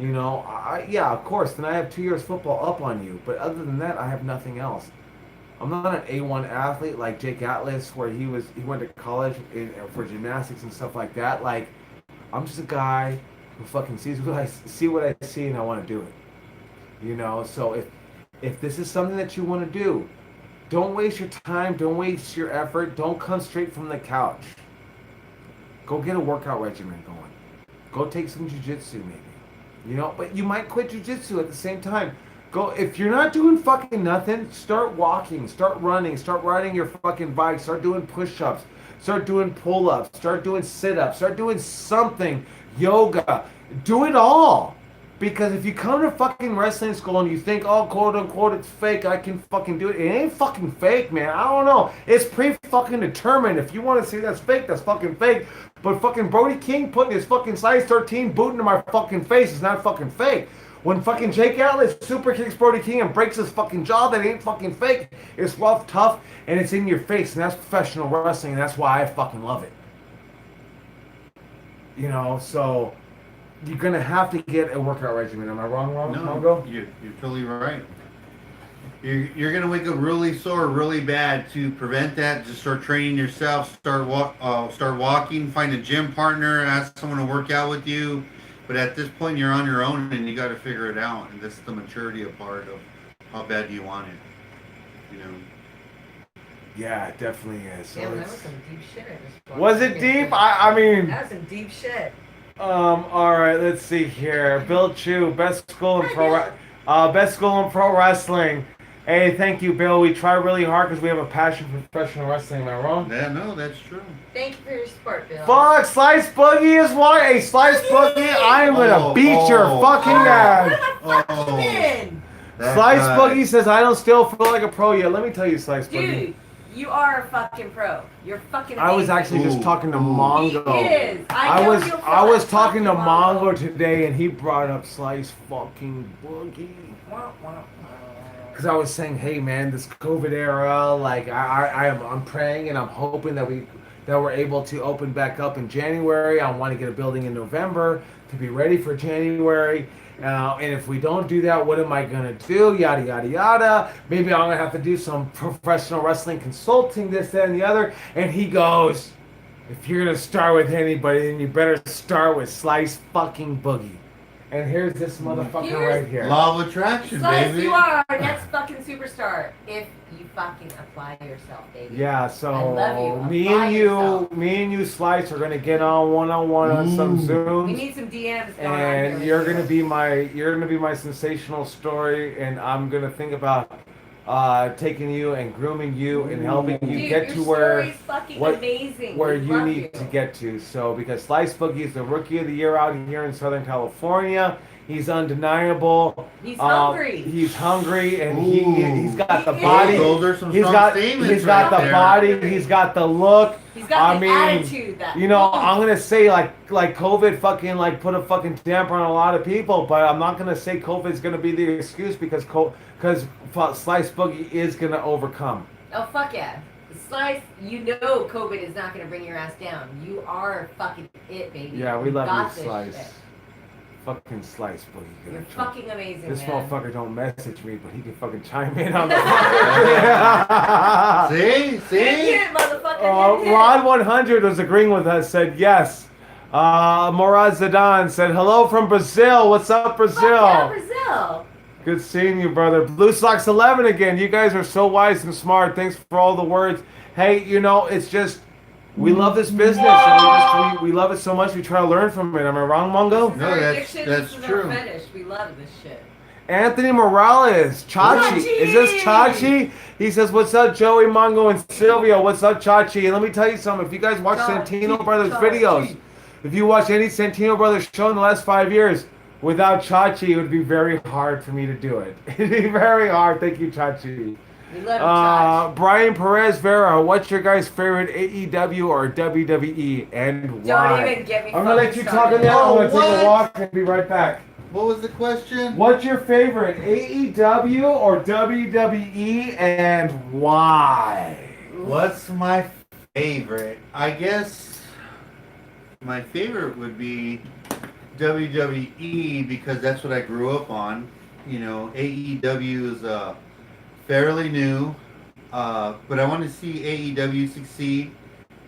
You know, yeah, of course. Then I have 2 years football up on you. But other than that, I have nothing else. I'm not an A1 athlete like Jake Atlas, where he went to college for gymnastics and stuff like that. Like, I'm just a guy who fucking sees what I see, and I want to do it. You know, so if this is something that you want to do, don't waste your time. Don't waste your effort. Don't come straight from the couch. Go get a workout regimen going. Go take some jiu-jitsu maybe. You know, but you might quit jiu-jitsu at the same time. Go, if you're not doing fucking nothing, start walking, start running, start riding your fucking bike, start doing push-ups, start doing pull-ups, start doing sit-ups, start doing something, yoga. Do it all. Because if you come to fucking wrestling school and you think, oh, quote unquote, it's fake, I can fucking do it. It ain't fucking fake, man. I don't know. It's pre-fucking determined. If you want to say that's fake, that's fucking fake. But fucking Brody King putting his fucking size 13 boot into my fucking face is not fucking fake. When fucking Jake Atlas super kicks Brody King and breaks his fucking jaw, that ain't fucking fake. It's rough, tough, and it's in your face. And that's professional wrestling, and that's why I fucking love it. You know, so... You're going to have to get a workout regimen. Am I wrong, No, you're totally right. You're going to wake up really sore, really bad. To prevent that, just start training yourself. Start walking. Find a gym partner. Ask someone to work out with you. But at this point, you're on your own, and you got to figure it out. And this is the maturity part of how bad do you want it. You know. Yeah, it definitely is. So Damn, that was some deep shit. Was it deep? I mean... That was some deep shit. All right, let's see here. Bill Chu, best school in pro wrestling. Hey, thank you, Bill. We try really hard because we have a passion for professional wrestling. Am I wrong? Yeah, no, that's true. Thank you for your support, Bill. Fuck, Slice Boogie is why. Hey, Slice Boogie, I am gonna beat your fucking ass. Slice Boogie says I don't still feel like a pro yet. Let me tell you, Slice Boogie. Dude, you are a fucking pro. You're fucking amazing. I was actually just talking to Mongo. He is. I was talking to Mongo today, and he brought up Slice fucking Boogie. Because I was saying, hey man, this COVID era, like I'm praying and I'm hoping that we that we're able to open back up in January. I want to get a building in November to be ready for January. And if we don't do that, what am I going to do? Yada, yada, yada. Maybe I'm going to have to do some professional wrestling consulting, this, that, and the other. And he goes, if you're going to start with anybody, then you better start with Slice fucking Boogie. And here's this motherfucker right here. Law of attraction, Slice, baby. you are our next fucking superstar. If you fucking apply yourself, baby. Yeah, so I love you. me Apply and yourself. you, Slice, are gonna get on one-on-one on some We Zooms, need some DMs going on and here. you're gonna be my sensational story, and I'm gonna think about taking you and grooming you and helping you Dude, get your to where story's fucking what- amazing. where We you love need to get to. So because Slice Boogie is the rookie of the year out here in Southern California. He's undeniable. He's hungry. He's hungry, and Ooh. he's got the He body. is. Those are some He's strong got statements the right there. body. He's got the look. He's got I the mean, attitude that You know, I'm gonna say like COVID fucking like put a fucking damper on a lot of people, but I'm not gonna say COVID's gonna be the excuse because Slice Boogie is gonna overcome. Oh fuck yeah. Slice, you know COVID is not gonna bring your ass down. You are fucking it, baby. Yeah, we love got you, this Slice. shit. Fucking Slice Boogie. You're gonna try. fucking amazing, This man. motherfucker don't message me, but he can fucking chime in on the. See? Hit, motherfucker. Hit. Rod 100 was agreeing with us. Said yes. Morad Zidane said hello from Brazil. What's up, Brazil? Fuck yeah, Brazil. Good seeing you, brother. Blue Sox 11 again. You guys are so wise and smart. Thanks for all the words. Hey, you know, it's just we love this business and we love it so much. We try to learn from it. Am I wrong, Mongo? This is No, our that's- addiction, that's this is true. our fetish. We love this shit. Anthony Morales, Chachi. Is this Chachi? He says, "What's up, Joey, Mongo, and Silvio? What's up, Chachi?" And let me tell you something. If you guys watch Santino Brothers videos, if you watch any Santino Brothers show in the last 5 years, without Chachi, it would be very hard for me to do it. It'd be very hard. Thank you, Chachi. We love you, Josh. Brian Perez Vera, what's your guys' favorite AEW or WWE and why? Don't even get me I'm gonna let fucking you talk on started. that. I'm gonna Oh, take a what? walk and be right back. What was the question? What's your favorite, AEW or WWE, and why? What's my favorite? I guess my favorite would be WWE because that's what I grew up on. You know, AEW is fairly new, but I want to see AEW succeed.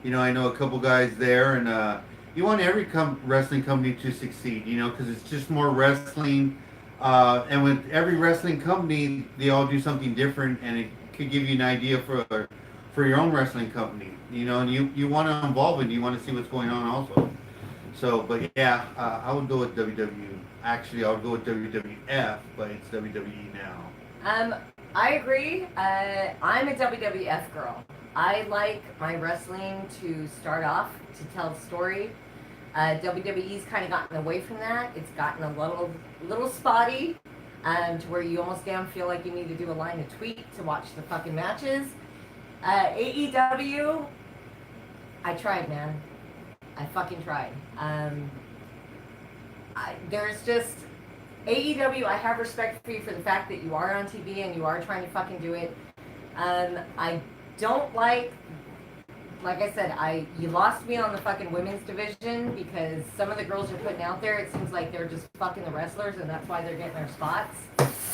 You know, I know a couple guys there, and you want every wrestling company to succeed, you know, because it's just more wrestling. And with every wrestling company, they all do something different, and it could give you an idea for your own wrestling company, you know, and you want to involve it, you want to see what's going on also. So, but yeah, I would go with WWE. Actually, I would go with WWF, but it's WWE now. I agree. I'm a WWF girl. I like my wrestling to start off, to tell the story. WWE's kind of gotten away from that. It's gotten a little spotty, to where you almost damn feel like you need to do a line of tweet to watch the fucking matches. AEW, I tried, man. I fucking tried. There's just AEW. I have respect for you for the fact that you are on TV and you are trying to fucking do it. I don't like I said, you lost me on the fucking women's division because some of the girls you're putting out there, it seems like they're just fucking the wrestlers and that's why they're getting their spots.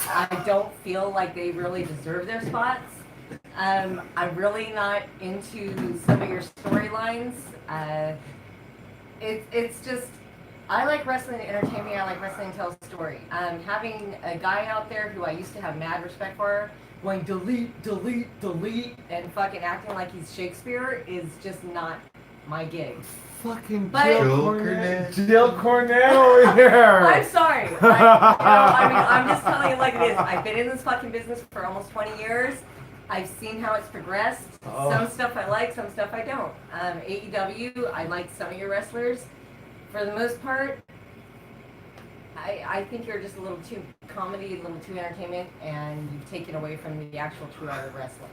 I don't feel like they really deserve their spots. I'm really not into some of your storylines. It's just, I like wrestling to entertain me. I like wrestling to tell a story. Having a guy out there who I used to have mad respect for, going delete, delete, delete, and fucking acting like he's Shakespeare is just not my gig. Fucking But- Jill Jill Cornette. Cornette. Jill Cornette over here. I'm sorry. I'm just telling you like it is. I've been in this fucking business for almost 20 years. I've seen how it's progressed. Oh. Some stuff I like, some stuff I don't. AEW, I like some of your wrestlers. For the most part, I think you're just a little too comedy, a little too entertainment, and you've taken away from the actual 2 hour wrestling.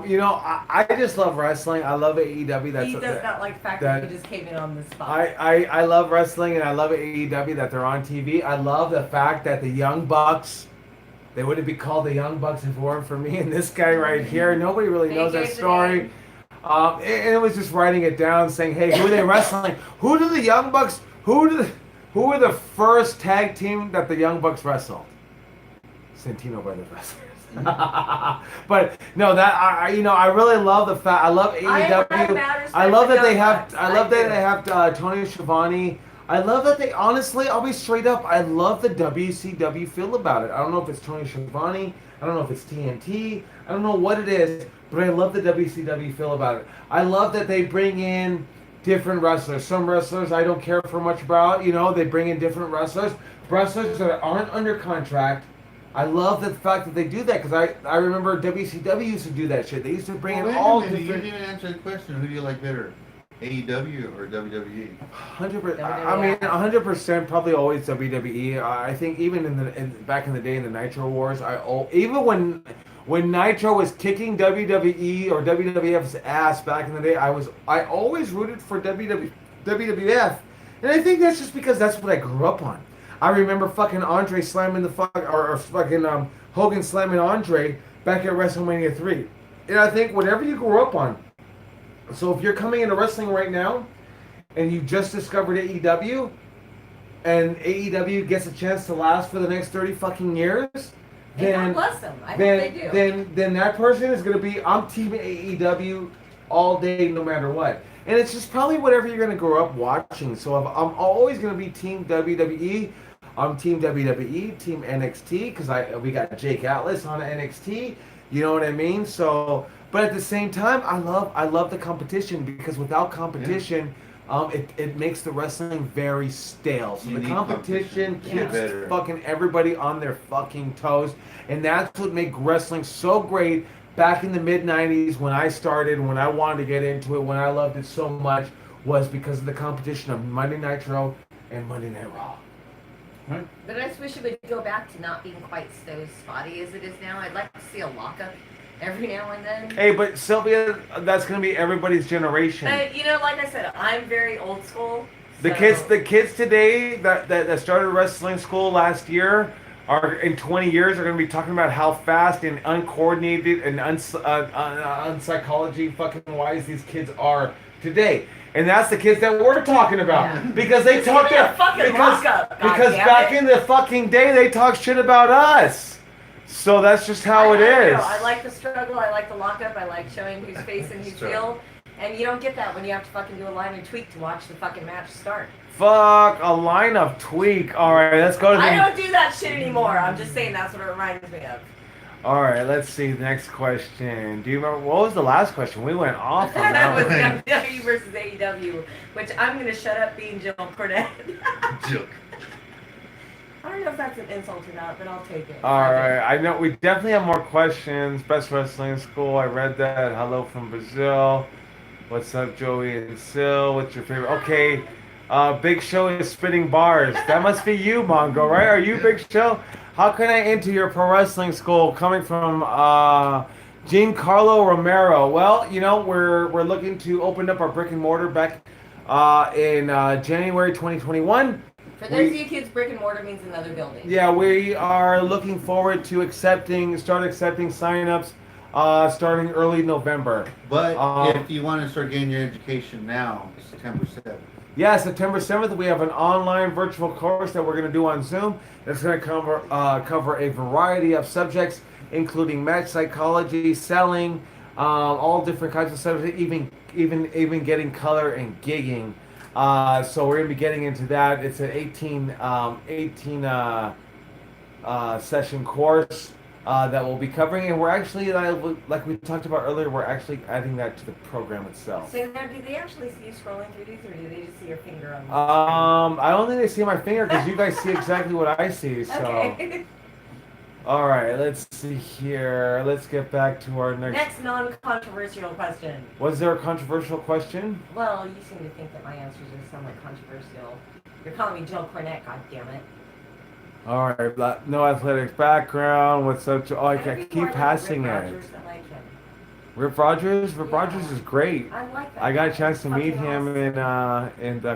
You know, I just love wrestling. I love AEW. That's He does not like the fact that- that you just came in on the spot. I love wrestling and I love AEW that they're on TV. I love the fact that the Young Bucks, they wouldn't be called the Young Bucks if it weren't for me and this guy right here. Nobody really knows that AK's the story. name. And it was just writing it down, saying, "Hey, who are they wrestling? Who do the Young Bucks? Who were the first tag team that the Young Bucks wrestled? Santino Brothers wrestlers." But no, that I really love the fact. I love AEW. I love that they have. I love that they have Tony Schiavone. I love that they honestly. I'll be straight up. I love the WCW feel about it. I don't know if it's Tony Schiavone. I don't know if it's TNT. I don't know what it is, but I love the WCW feel about it. I love that they bring in different wrestlers. Some wrestlers I don't care for much about. They bring in different wrestlers that aren't under contract. I love the fact that they do that because I remember WCW used to do that shit. They used to bring in all different. You didn't even answer the question. Who do you like better, AEW or WWE? 100%. I mean, 100%. Probably always WWE. I think even back in the day in the Nitro Wars, even when Nitro was kicking WWE or WWF's ass back in the day, I always rooted for WWF, and I think that's just because that's what I grew up on. I remember fucking Andre slamming or fucking Hogan slamming Andre back at WrestleMania 3. And I think whatever you grew up on. So if you're coming into wrestling right now and you just discovered AEW and AEW gets a chance to last for the next 30 fucking years, then God bless them. I hope they do. Then that person is going to be, I'm team AEW all day no matter what. And it's just probably whatever you're going to grow up watching. So I'm always going to be team WWE. I'm team WWE, team NXT, because we got Jake Atlas on NXT. You know what I mean? So, but at the same time, I love the competition because without competition, it makes the wrestling very stale. So the competition keeps fucking everybody on their fucking toes, and that's what made wrestling so great back in the mid-90s when I started, when I wanted to get into it, when I loved it so much, was because of the competition of Monday Nitro and Monday Night Raw. Right. But I just wish it would go back to not being quite so spotty as it is now. I'd like to see a lockup every now and then. Hey, but Sylvia, that's going to be everybody's generation. Like I said, I'm very old school. The kids today that started wrestling school last year are in 20 years are going to be talking about how fast and uncoordinated and unpsychology fucking wise these kids are today. And that's the kids that we're talking about. Yeah. Because they talk because back in the fucking day they talk shit about us. So that's just how it is. I like the struggle, I like the lockup, I like showing who's face and who's heel. And you don't get that when you have to fucking do a line and tweak to watch the fucking match start. Fuck, a line of tweak. Alright, let's go to the... I don't do that shit anymore. I'm just saying that's what it reminds me of. Alright, let's see. Next question. Do you remember, what was the last question? We went off on that one. That was WWE versus AEW, which I'm going to shut up being Jill Cornette. Jill. I don't know if that's an insult or not, but I'll take it. Alright, I know we definitely have more questions. Best wrestling school, I read that. Hello from Brazil. What's up, Joey and Sil? What's your favorite? Okay, Big Show is spitting bars. That must be you, Mongo, right? Are you Big Show? How can I enter your pro wrestling school? Coming from Giancarlo Romero. Well, we're looking to open up our brick and mortar back in January 2021. For those of you kids, brick and mortar means another building. Yeah, we are looking forward to accepting signups starting early November. But if you want to start getting your education now, September 7th. Yeah, September 7th, we have an online virtual course that we're going to do on Zoom. That's going to cover a variety of subjects, including match psychology, selling, all different kinds of subjects, even getting color and gigging. So we're going to be getting into that. It's an 18 session course that we'll be covering, and we're actually, like we talked about earlier, we're actually adding that to the program itself. So now, do they actually see you scrolling through these, or do they just see your finger on the I don't think they see my finger because you guys see exactly what I see. So, okay. All right, let's see here. Let's get back to our next non-controversial question. Was there a controversial question? Well, you seem to think that my answers are somewhat controversial. You're calling me Jill Cornette, goddammit. All right, no athletics background. What's up? I keep passing it. Rip Rogers? Rip Rogers is great. I like that. I got a chance to meet him in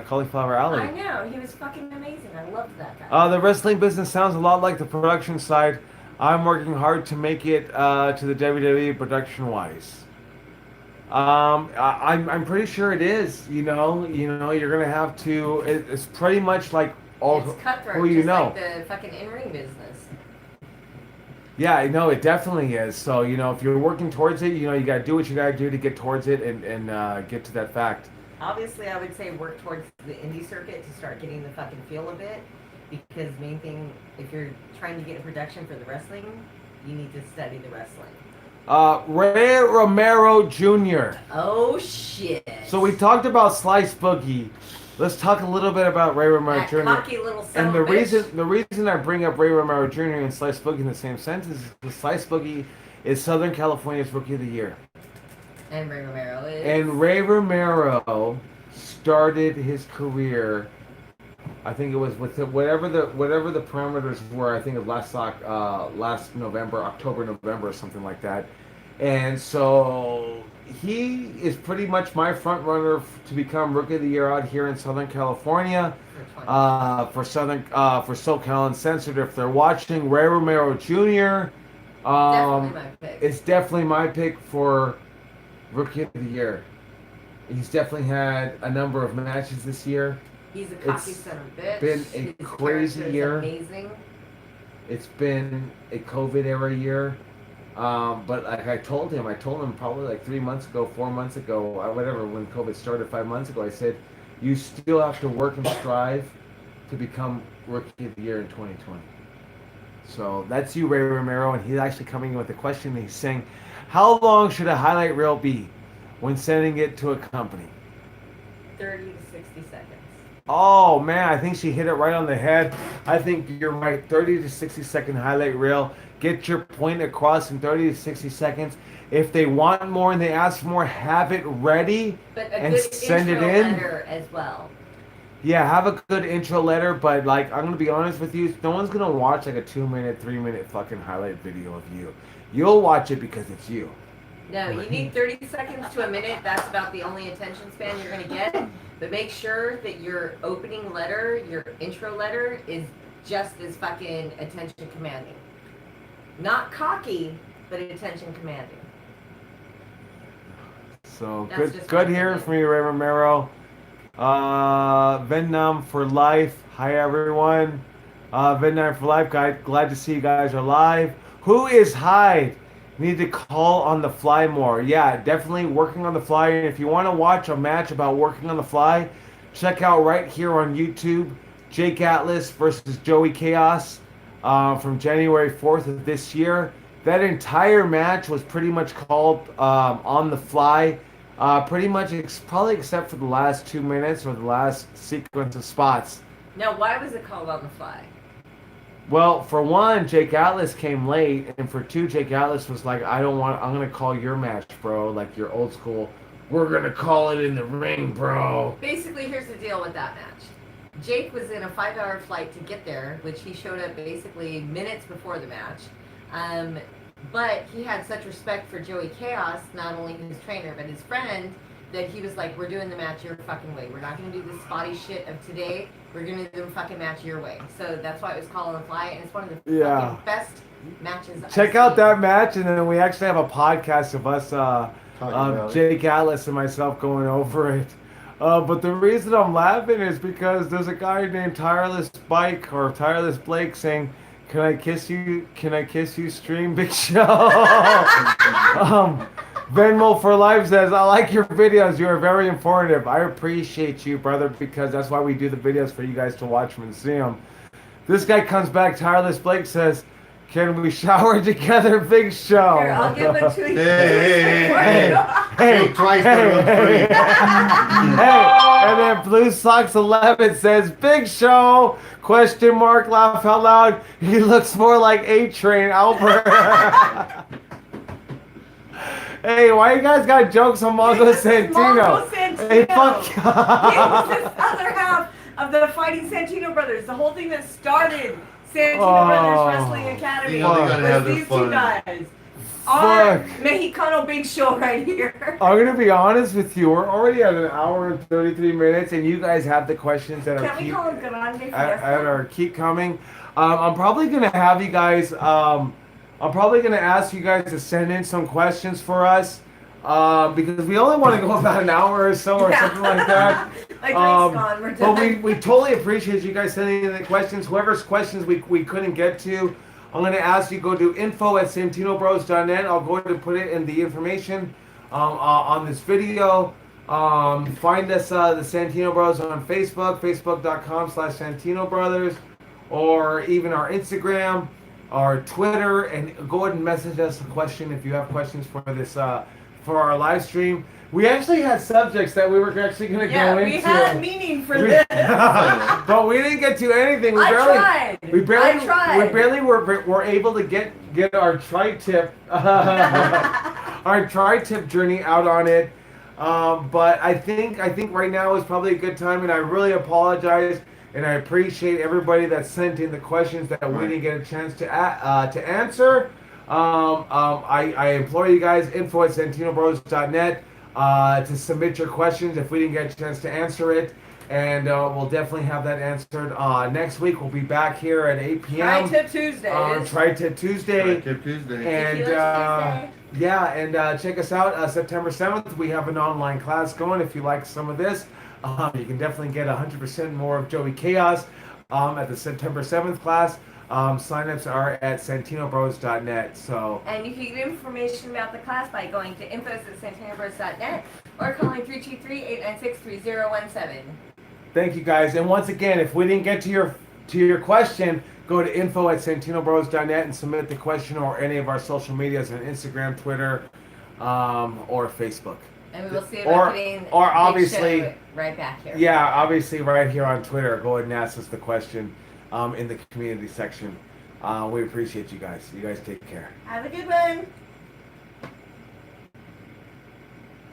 Cauliflower Alley. I know. He was fucking amazing. I loved that guy. The wrestling business sounds a lot like the production side. I'm working hard to make it to the WWE production-wise. I'm pretty sure it is. You're gonna have to. It's pretty much like all It's cutthroat, who you just know. like the fucking in-ring business. Yeah, I know it definitely is. So if you're working towards it, you gotta do what you gotta do to get towards it and get to that fact. Obviously, I would say work towards the indie circuit to start getting the fucking feel of it. Because main thing, if you're trying to get a production for the wrestling, you need to study the wrestling. Ray Romero Jr. Oh shit! So we talked about Slice Boogie. Let's talk a little bit about Ray Romero That Jr. cocky little son And of a bitch. the reason I bring up Ray Romero Jr. and Slice Boogie in the same sentence is because Slice Boogie is Southern California's Rookie of the Year. And Ray Romero is. And Ray Romero started his career, I think it was with whatever the parameters were. I think it was last November, October, November, or something like that. And so he is pretty much my front runner to become Rookie of the Year out here in Southern California. For SoCal Uncensored, if they're watching, Ray Romero Jr. Definitely my pick. It's definitely my pick for Rookie of the Year. He's definitely had a number of matches this year. He's a cocky son of a bitch. Been a His crazy character is year. Amazing. It's been a COVID era year. But like I told him probably like 3 months ago, 4 months ago, whatever, when COVID started 5 months ago, I said, you still have to work and strive to become Rookie of the Year in 2020. So that's you, Ray Romero, and he's actually coming in with a question. He's saying, how long should a highlight reel be when sending it to a company? 30 to 60 seconds. Oh man, I think she hit it right on the head. I think you're right. 30 to 60 second highlight reel. Get your point across in 30 to 60 seconds. If they want more and they ask for more, have it ready But a and good send it intro in. letter as well. Yeah, have a good intro letter, but like I'm gonna be honest with you, no one's gonna watch like a 2 minute, 3 minute fucking highlight video of you. You'll watch it because it's you. No, you need 30 seconds to a minute. That's about the only attention span you're going to get. But make sure that your opening letter, your intro letter, is just as fucking attention commanding. Not cocky, but attention commanding. So That's good just good my hearing opinion. from you, Ray Romero. Venom for life. Hi everyone. Venom for life, guys. Glad to see you guys are live. Who is Hyde? Need to call on the fly more. Yeah, definitely working on the fly. And if you want to watch a match about working on the fly, check out right here on YouTube, Jake Atlas versus Joey Chaos from January 4th of this year. That entire match was pretty much called on the fly. Pretty much, probably except for the last 2 minutes or the last sequence of spots. Now, why was it called on the fly? Well, for one, Jake Atlas came late, and for two, Jake Atlas was like, I'm gonna call your match, bro, like your old school. We're gonna call it in the ring, bro. Basically, here's the deal with that match. Jake was in a 5-hour flight to get there, which he showed up basically minutes before the match. But he had such respect for Joey Chaos, not only his trainer, but his friend, that he was like, we're doing the match your fucking way. We're not going to do this spotty shit of today. We're going to do the fucking match your way. So that's why it was called on the fly, and it's one of the fucking best matches Check out that match, and then we actually have a podcast of us, Jake Atlas and myself going over it. But the reason I'm laughing is because there's a guy named Tireless Bike or Tireless Blake saying, Can I kiss you? Can I kiss you, stream Big Show? Venmo for Life says, I like your videos. You are very informative. I appreciate you, brother, because that's why we do the videos for you guys to watch them and see them. This guy comes back, Tireless Blake says, can we shower together, Big Show? Here, I'll give it to you. Hey, twice hey, and then Blue Sox 11 says, Big Show, question mark, laugh out loud. He looks more like A-Train Albert. Hey, why you guys got jokes on Mongo Santino? Mongo Santino. Hey, fuck. He was this other half of the Fighting Santino Brothers. The whole thing that started Santino Brothers Wrestling Academy You know they gotta was have their these fun. two guys. Our Fuck. Mexicano Big Show right here. I'm gonna be honest with you. We're already at an hour and 33 minutes, and you guys have the questions that Can we call him Grande are keep coming. I'm probably gonna have you guys. I'm probably gonna ask you guys to send in some questions for us. because we only want to go about an hour or so or Yeah. something like that. Like, Drake's gone, we're But done. we totally appreciate you guys sending in the questions. Whoever's questions we couldn't get to, I'm going to ask you go to info@santinobros.net. I'll go ahead and put it in the information on this video. Find us, the Santino Bros, on Facebook, facebook.com/Santino Brothers, or even our Instagram, our Twitter, and go ahead and message us a question if you have questions for this, for our live stream. We actually had subjects that we were actually going to Yeah, go we into. had a meaning for We- this. but we didn't get to anything. I tried. We barely, I tried. We barely were able to get our tri-tip, our tri-tip journey out on it. But I think right now is probably a good time, and I really apologize, and I appreciate everybody that sent in the questions that we didn't get a chance to answer. I implore you guys, info@santinobros.net, to submit your questions if we didn't get a chance to answer it. And we'll definitely have that answered next week. We'll be back here at 8 p.m. Tri-tip Tuesdays. Tri-Tip Tuesday. Tip Tuesday. And Tequila Tuesday. yeah, and check us out September 7th. We have an online class going. If you like some of this, you can definitely get 100% more of Joey Chaos at the September 7th class. Signups are at santinobros.net. So, And you can get information about the class by going to info@santinobros.net or calling 323-896-3017. thank you guys. And once again, if we didn't get to your question, go to info@santinobros.net and submit the question, or any of our social medias on Instagram, Twitter, or Facebook. And we will see Or- about getting or Big obviously- Show right back here. Yeah, obviously right here on Twitter. Go ahead and ask us the question in the community section. We appreciate you guys. You guys take care. Have a good one.